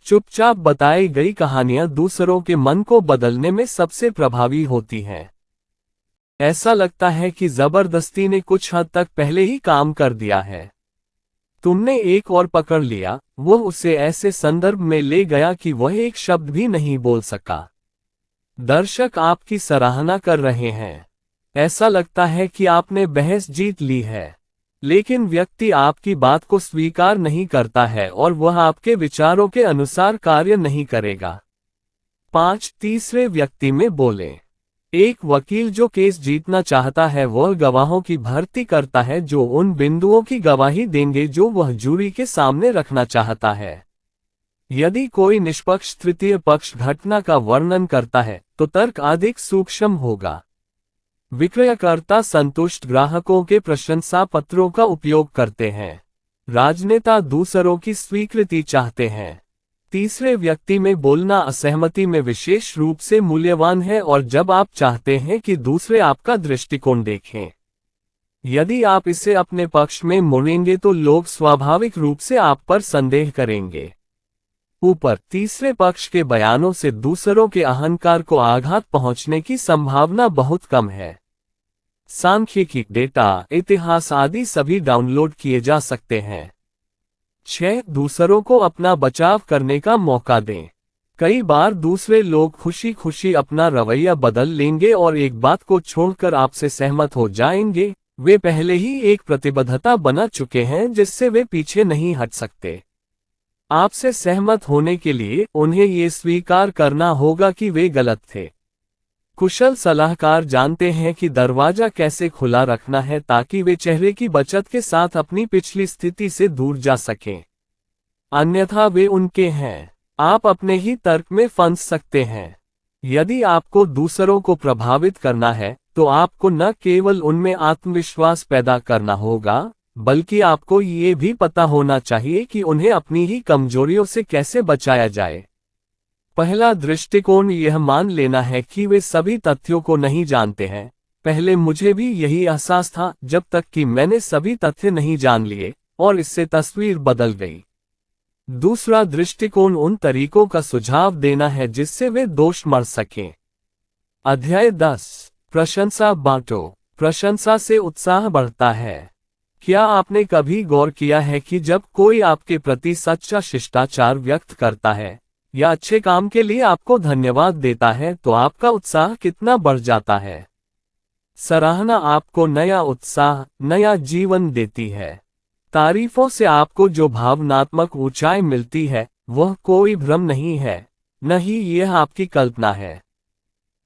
[SPEAKER 1] चुपचाप बताई गई कहानियां दूसरों के मन को बदलने में सबसे प्रभावी होती हैं। ऐसा लगता है कि जबरदस्ती ने कुछ हद तक पहले ही काम कर दिया है। तुमने एक और पकड़ लिया, वो उसे ऐसे संदर्भ में ले गया कि वह एक शब्द भी नहीं बोल सका। दर्शक आपकी सराहना कर रहे हैं। ऐसा लगता है कि आपने बहस जीत ली है, लेकिन व्यक्ति आपकी बात को स्वीकार नहीं करता है और वह आपके विचारों के अनुसार कार्य नहीं करेगा। 5. तीसरे व्यक्ति में बोलें। एक वकील जो केस जीतना चाहता है वह गवाहों की भर्ती करता है जो उन बिंदुओं की गवाही देंगे जो वह जूरी के सामने रखना चाहता है। यदि कोई निष्पक्ष तृतीय पक्ष घटना का वर्णन करता है, तो तर्क अधिक सूक्ष्म होगा। विक्रयकर्ता संतुष्ट ग्राहकों के प्रशंसा पत्रों का उपयोग करते हैं। राजनेता दूसरों की स्वीकृति चाहते हैं। तीसरे व्यक्ति में बोलना असहमति में विशेष रूप से मूल्यवान है और जब आप चाहते हैं कि दूसरे आपका दृष्टिकोण देखें। यदि आप इसे अपने पक्ष में मोड़ेंगे तो लोग स्वाभाविक रूप से आप पर संदेह करेंगे। ऊपर तीसरे पक्ष के बयानों से दूसरों के अहंकार को आघात पहुंचने की संभावना बहुत कम है। सांख्यिकी, डेटा, इतिहास आदि सभी डाउनलोड किए जा सकते हैं। 6. दूसरों को अपना बचाव करने का मौका दें। कई बार दूसरे लोग खुशी खुशी अपना रवैया बदल लेंगे और एक बात को छोड़कर आपसे सहमत हो जाएंगे। वे पहले ही एक प्रतिबद्धता बना चुके हैं जिससे वे पीछे नहीं हट सकते। आपसे सहमत होने के लिए उन्हें ये स्वीकार करना होगा कि वे गलत थे। कुशल सलाहकार जानते हैं कि दरवाजा कैसे खुला रखना है ताकि वे चेहरे की बचत के साथ अपनी पिछली स्थिति से दूर जा सकें। अन्यथा वे उनके हैं। आप अपने ही तर्क में फंस सकते हैं। यदि आपको दूसरों को प्रभावित करना है तो आपको न केवल उनमें आत्मविश्वास पैदा करना होगा, बल्कि आपको ये भी पता होना चाहिए कि उन्हें अपनी ही कमजोरियों से कैसे बचाया जाए। पहला दृष्टिकोण यह मान लेना है कि वे सभी तथ्यों को नहीं जानते हैं। पहले मुझे भी यही एहसास था जब तक कि मैंने सभी तथ्य नहीं जान लिए और इससे तस्वीर बदल गई। दूसरा दृष्टिकोण उन तरीकों का सुझाव देना है जिससे वे दोष मर सकें। अध्याय 10। प्रशंसा बांटो। प्रशंसा से उत्साह बढ़ता है। क्या आपने कभी गौर किया है कि जब कोई आपके प्रति सच्चा शिष्टाचार व्यक्त करता है या अच्छे काम के लिए आपको धन्यवाद देता है तो आपका उत्साह कितना बढ़ जाता है। सराहना आपको नया उत्साह, नया जीवन देती है। तारीफों से आपको जो भावनात्मक ऊंचाई मिलती है वह कोई भ्रम नहीं है, न ही यह आपकी कल्पना है।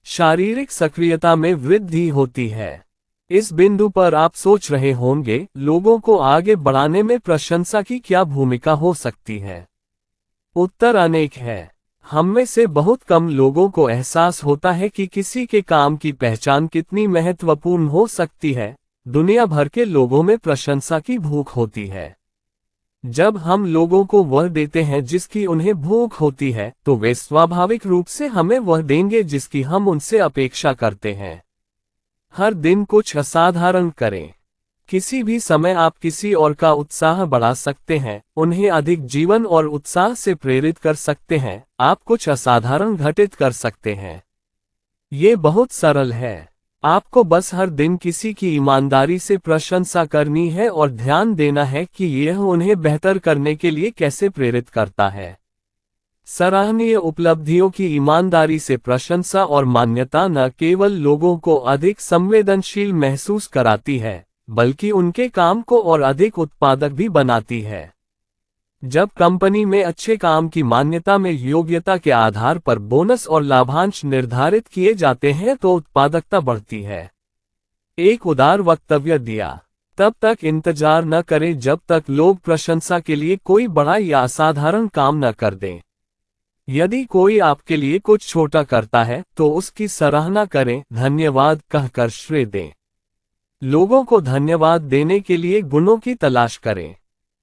[SPEAKER 1] शारीरिक सक्रियता में वृद्धि होती है। इस बिंदु पर आप सोच रहे होंगे, लोगों को आगे बढ़ाने में प्रशंसा की क्या भूमिका हो सकती है? उत्तर अनेक है। हम में से बहुत कम लोगों को एहसास होता है कि किसी के काम की पहचान कितनी महत्वपूर्ण हो सकती है। दुनिया भर के लोगों में प्रशंसा की भूख होती है। जब हम लोगों को वह देते हैं जिसकी उन्हें भूख होती है तो वे स्वाभाविक रूप से हमें वह देंगे जिसकी हम उनसे अपेक्षा करते हैं। हर दिन कुछ असाधारण करें। किसी भी समय आप किसी और का उत्साह बढ़ा सकते हैं, उन्हें अधिक जीवन और उत्साह से प्रेरित कर सकते हैं। आप कुछ असाधारण घटित कर सकते हैं। ये बहुत सरल है। आपको बस हर दिन किसी की ईमानदारी से प्रशंसा करनी है और ध्यान देना है कि यह उन्हें बेहतर करने के लिए कैसे प्रेरित करता है। सराहनीय उपलब्धियों की ईमानदारी से प्रशंसा और मान्यता न केवल लोगों को अधिक संवेदनशील महसूस कराती है, बल्कि उनके काम को और अधिक उत्पादक भी बनाती है। जब कंपनी में अच्छे काम की मान्यता में योग्यता के आधार पर बोनस और लाभांश निर्धारित किए जाते हैं तो उत्पादकता बढ़ती है। एक उदार वक्तव्य दिया। तब तक इंतजार न करें जब तक लोग प्रशंसा के लिए कोई बड़ा या असाधारण काम न कर दें। यदि कोई आपके लिए कुछ छोटा करता है तो उसकी सराहना करें, धन्यवाद कहकर श्रेय दें। लोगों को धन्यवाद देने के लिए गुणों की तलाश करें।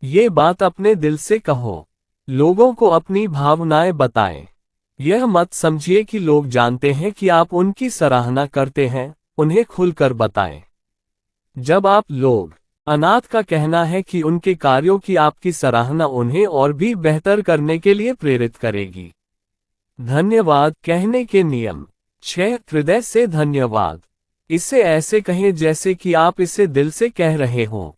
[SPEAKER 1] ये बात अपने दिल से कहो। लोगों को अपनी भावनाएं बताएं। यह मत समझिए कि लोग जानते हैं कि आप उनकी सराहना करते हैं, उन्हें खुलकर बताएं। जब आप लोग अनाथ का कहना है कि उनके कार्यों की आपकी सराहना उन्हें और भी बेहतर करने के लिए प्रेरित करेगी। धन्यवाद कहने के नियम। 6. हृदय से धन्यवाद। इसे ऐसे कहें जैसे कि आप इसे दिल से कह रहे हों।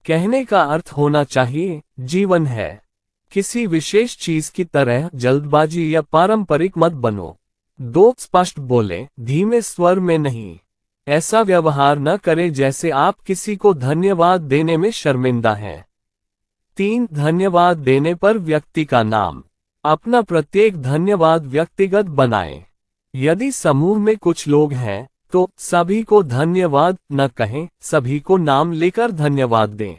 [SPEAKER 1] कहने का अर्थ होना चाहिए, जीवन है। किसी विशेष चीज की तरह जल्दबाजी या पारंपरिक मत बनो। 2. स्पष्ट बोलें, धीमे स्वर में नहीं। ऐसा व्यवहार न करें जैसे आप किसी को धन्यवाद देने में शर्मिंदा हैं। 3. धन्यवाद देने पर व्यक्ति का नाम। अपना प्रत्येक धन्यवाद व्यक्तिगत बनाएं। यदि समूह में कुछ लोग हैं तो सभी को धन्यवाद न कहें, सभी को नाम लेकर धन्यवाद दें।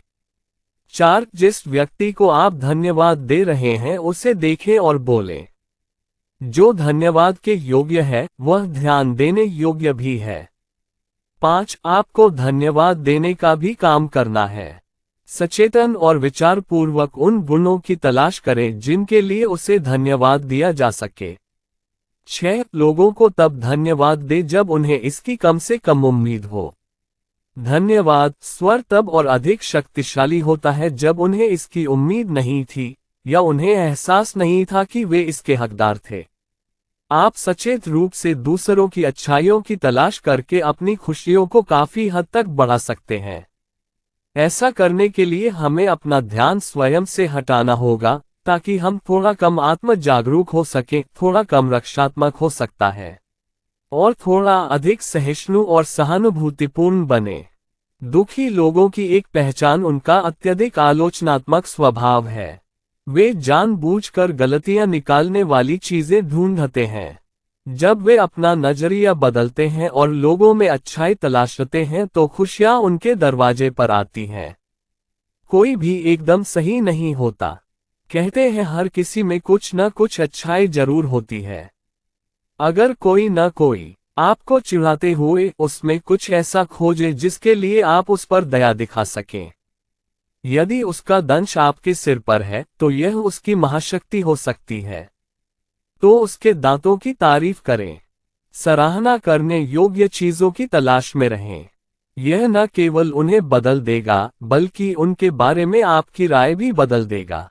[SPEAKER 1] 4. जिस व्यक्ति को आप धन्यवाद दे रहे हैं उसे देखें और बोलें। जो धन्यवाद के योग्य है वह ध्यान देने योग्य भी है। 5. आपको धन्यवाद देने का भी काम करना है। सचेतन और विचारपूर्वक उन गुणों की तलाश करें जिनके लिए उसे धन्यवाद दिया जा सके। 6. लोगों को तब धन्यवाद दे जब उन्हें इसकी कम से कम उम्मीद हो। धन्यवाद स्वर तब और अधिक शक्तिशाली होता है जब उन्हें इसकी उम्मीद नहीं थी या उन्हें एहसास नहीं था कि वे इसके हकदार थे। आप सचेत रूप से दूसरों की अच्छाइयों की तलाश करके अपनी खुशियों को काफी हद तक बढ़ा सकते हैं। ऐसा करने के लिए हमें अपना ध्यान स्वयं से हटाना होगा ताकि हम थोड़ा कम आत्म जागरूक हो सकें, थोड़ा कम रक्षात्मक हो सकता है और थोड़ा अधिक सहिष्णु और सहानुभूतिपूर्ण बने। दुखी लोगों की एक पहचान उनका अत्यधिक आलोचनात्मक स्वभाव है। वे जानबूझकर गलतियां निकालने वाली चीजें ढूंढते हैं। जब वे अपना नजरिया बदलते हैं और लोगों में अच्छाई तलाशते हैं तो खुशियां उनके दरवाजे पर आती हैं। कोई भी एकदम सही नहीं होता। कहते हैं हर किसी में कुछ न कुछ अच्छाई जरूर होती है। अगर कोई न कोई आपको चिढ़ाते हुए उसमें कुछ ऐसा खोजे जिसके लिए आप उस पर दया दिखा सकें। यदि उसका दंश आपके सिर पर है तो यह उसकी महाशक्ति हो सकती है। तो उसके दांतों की तारीफ करें। सराहना करने योग्य चीजों की तलाश में रहें। यह न केवल उन्हें बदल देगा बल्कि उनके बारे में आपकी राय भी बदल देगा।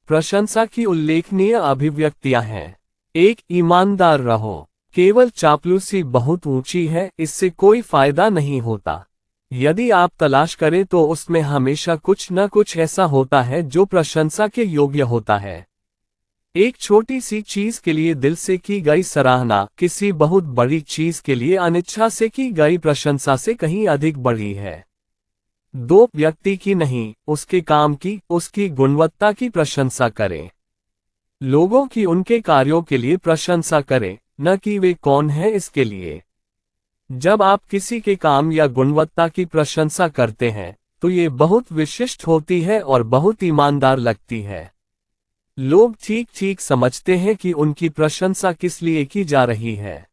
[SPEAKER 1] प्रशंसा की उल्लेखनीय अभिव्यक्तियां हैं। 1. ईमानदार रहो। केवल चापलूसी बहुत ऊंची है, इससे कोई फायदा नहीं होता। यदि आप तलाश करें तो उसमें हमेशा कुछ न कुछ ऐसा होता है जो प्रशंसा के योग्य होता है। एक छोटी सी चीज के लिए दिल से की गई सराहना किसी बहुत बड़ी चीज के लिए अनिच्छा से की गई प्रशंसा से कहीं अधिक बड़ी है। 2. व्यक्ति की नहीं, उसके काम की, उसकी गुणवत्ता की प्रशंसा करें। लोगों की उनके कार्यों के लिए प्रशंसा करें, न कि वे कौन हैं इसके लिए। जब आप किसी के काम या गुणवत्ता की प्रशंसा करते हैं तो ये बहुत विशिष्ट होती है और बहुत ईमानदार लगती है। लोग ठीक ठीक समझते हैं कि उनकी प्रशंसा किस लिए की जा रही है।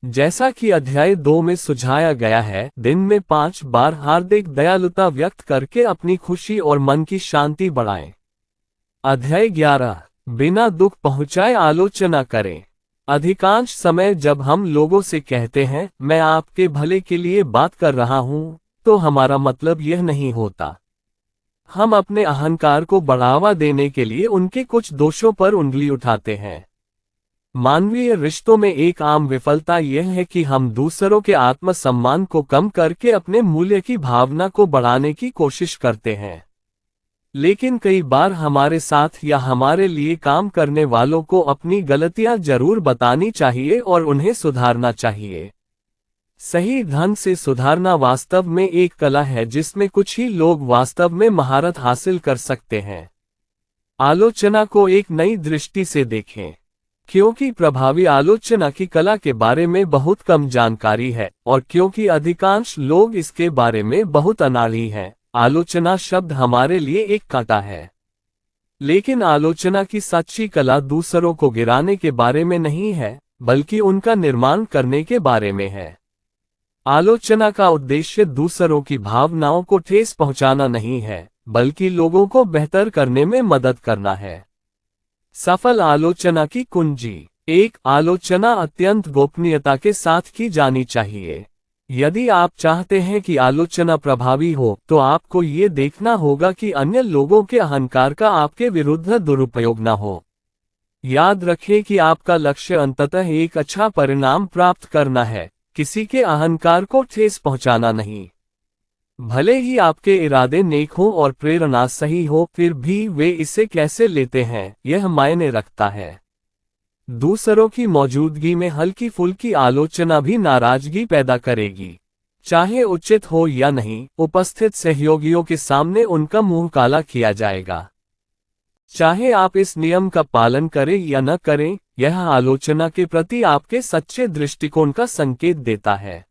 [SPEAKER 1] जैसा कि अध्याय 2 में सुझाया गया है, दिन में 5 बार हार्दिक दयालुता व्यक्त करके अपनी खुशी और मन की शांति बढ़ाएं। अध्याय 11, बिना दुख पहुंचाए आलोचना करें। अधिकांश समय जब हम लोगों से कहते हैं मैं आपके भले के लिए बात कर रहा हूं, तो हमारा मतलब यह नहीं होता। हम अपने अहंकार को बढ़ावा देने के लिए उनके कुछ दोषों पर उंगली उठाते हैं। मानवीय रिश्तों में एक आम विफलता यह है कि हम दूसरों के आत्मसम्मान को कम करके अपने मूल्य की भावना को बढ़ाने की कोशिश करते हैं। लेकिन कई बार हमारे साथ या हमारे लिए काम करने वालों को अपनी गलतियां जरूर बतानी चाहिए और उन्हें सुधारना चाहिए। सही ढंग से सुधारना वास्तव में एक कला है जिसमें कुछ ही लोग वास्तव में महारत हासिल कर सकते हैं। आलोचना को एक नई दृष्टि से देखें। क्योंकि प्रभावी आलोचना की कला के बारे में बहुत कम जानकारी है और क्योंकि अधिकांश लोग इसके बारे में बहुत अनाड़ी हैं, आलोचना शब्द हमारे लिए एक कांटा है। लेकिन आलोचना की सच्ची कला दूसरों को गिराने के बारे में नहीं है, बल्कि उनका निर्माण करने के बारे में है। आलोचना का उद्देश्य दूसरों की भावनाओं को ठेस पहुंचाना नहीं है, बल्कि लोगों को बेहतर करने में मदद करना है। सफल आलोचना की कुंजी। 1. आलोचना अत्यंत गोपनीयता के साथ की जानी चाहिए। यदि आप चाहते हैं कि आलोचना प्रभावी हो तो आपको ये देखना होगा कि अन्य लोगों के अहंकार का आपके विरुद्ध दुरुपयोग न हो। याद रखें कि आपका लक्ष्य अंततः एक अच्छा परिणाम प्राप्त करना है, किसी के अहंकार को ठेस पहुंचाना नहीं। भले ही आपके इरादे नेक हो और प्रेरणा सही हो, फिर भी वे इसे कैसे लेते हैं यह मायने रखता है। दूसरों की मौजूदगी में हल्की फुल्की आलोचना भी नाराजगी पैदा करेगी। चाहे उचित हो या नहीं, उपस्थित सहयोगियों के सामने उनका मुंह काला किया जाएगा। चाहे आप इस नियम का पालन करें या न करें, यह आलोचना के प्रति आपके सच्चे दृष्टिकोण का संकेत देता है।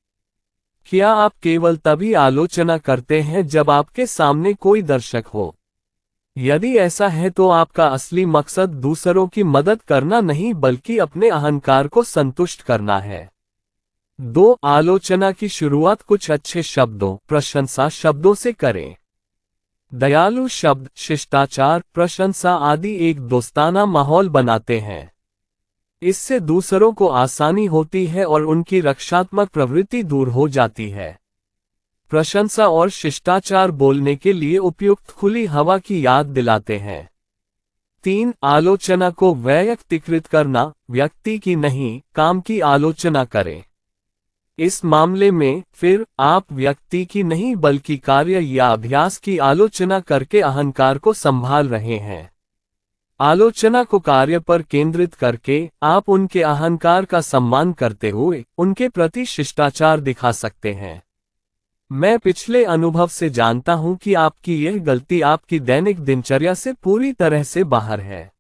[SPEAKER 1] क्या आप केवल तभी आलोचना करते हैं जब आपके सामने कोई दर्शक हो? यदि ऐसा है तो आपका असली मकसद दूसरों की मदद करना नहीं बल्कि अपने अहंकार को संतुष्ट करना है। दो, आलोचना की शुरुआत कुछ अच्छे शब्दों, प्रशंसा शब्दों से करें। दयालु शब्द, शिष्टाचार, प्रशंसा आदि एक दोस्ताना माहौल बनाते हैं। इससे दूसरों को आसानी होती है और उनकी रक्षात्मक प्रवृत्ति दूर हो जाती है। प्रशंसा और शिष्टाचार बोलने के लिए उपयुक्त खुली हवा की याद दिलाते हैं। 3, आलोचना को वैयक्तिकृत करना, व्यक्ति की नहीं, काम की आलोचना करें। इस मामले में फिर आप व्यक्ति की नहीं बल्कि कार्य या अभ्यास की आलोचना करके अहंकार को संभाल रहे हैं। आलोचना को कार्य पर केंद्रित करके आप उनके अहंकार का सम्मान करते हुए उनके प्रति शिष्टाचार दिखा सकते हैं। मैं पिछले अनुभव से जानता हूं कि आपकी यह गलती आपकी दैनिक दिनचर्या से पूरी तरह से बाहर है।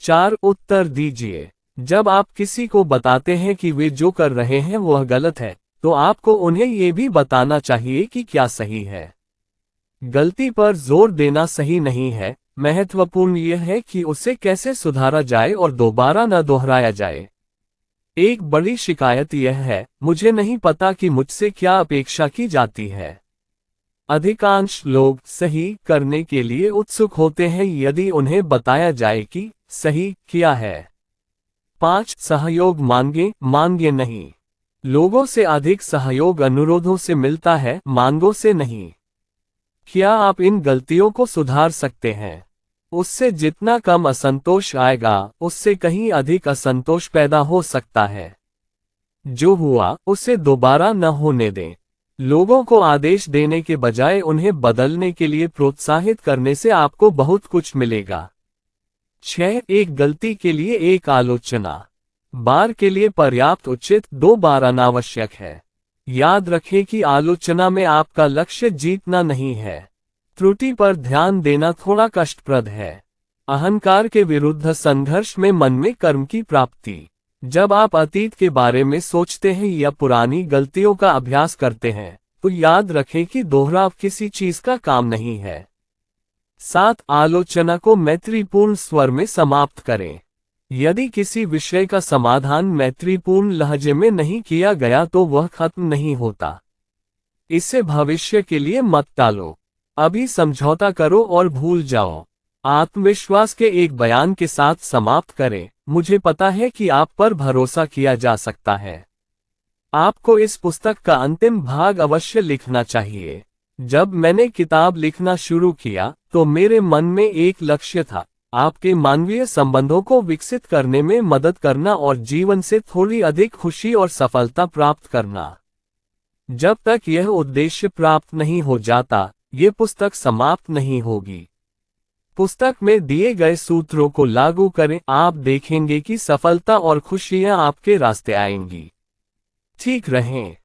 [SPEAKER 1] 4, उत्तर दीजिए। जब आप किसी को बताते हैं कि वे जो कर रहे हैं वह गलत है, तो आपको उन्हें यह भी बताना चाहिए कि क्या सही है। गलती पर जोर देना सही नहीं है, महत्वपूर्ण यह है कि उसे कैसे सुधारा जाए और दोबारा न दोहराया जाए। एक बड़ी शिकायत यह है, मुझे नहीं पता कि मुझसे क्या अपेक्षा की जाती है। अधिकांश लोग सही करने के लिए उत्सुक होते हैं यदि उन्हें बताया जाए कि सही क्या है। 5, सहयोग मांगे नहीं। लोगों से अधिक सहयोग अनुरोधों से मिलता है, मांगों से नहीं। क्या आप इन गलतियों को सुधार सकते हैं? उससे जितना कम असंतोष आएगा, उससे कहीं अधिक असंतोष पैदा हो सकता है। जो हुआ उसे दोबारा न होने दें। लोगों को आदेश देने के बजाय उन्हें बदलने के लिए प्रोत्साहित करने से आपको बहुत कुछ मिलेगा। 6, एक गलती के लिए एक आलोचना। बार के लिए पर्याप्त उचित, 2 बार अनावश्यक है। याद रखें कि आलोचना में आपका लक्ष्य जीतना नहीं है। त्रुटि पर ध्यान देना थोड़ा कष्टप्रद है। अहंकार के विरुद्ध संघर्ष में मन में कर्म की प्राप्ति। जब आप अतीत के बारे में सोचते हैं या पुरानी गलतियों का अभ्यास करते हैं, तो याद रखें कि दोहराव किसी चीज का काम नहीं है। 7, आलोचना को मैत्रीपूर्ण स्वर में समाप्त करें। यदि किसी विषय का समाधान मैत्रीपूर्ण लहजे में नहीं किया गया तो वह खत्म नहीं होता। इसे भविष्य के लिए मत टालो। अभी समझौता करो और भूल जाओ। आत्मविश्वास के एक बयान के साथ समाप्त करें, मुझे पता है कि आप पर भरोसा किया जा सकता है। आपको इस पुस्तक का अंतिम भाग अवश्य लिखना चाहिए। जब मैंने किताब लिखना शुरू किया, तो मेरे मन में एक लक्ष्य था, आपके मानवीय संबंधों को विकसित करने में मदद करना और जीवन से थोड़ी अधिक खुशी और सफलता प्राप्त करना। जब तक यह उद्देश्य प्राप्त नहीं हो जाता, ये पुस्तक समाप्त नहीं होगी। पुस्तक में दिए गए सूत्रों को लागू करें, आप देखेंगे कि सफलता और खुशियां आपके रास्ते आएंगी। ठीक रहें।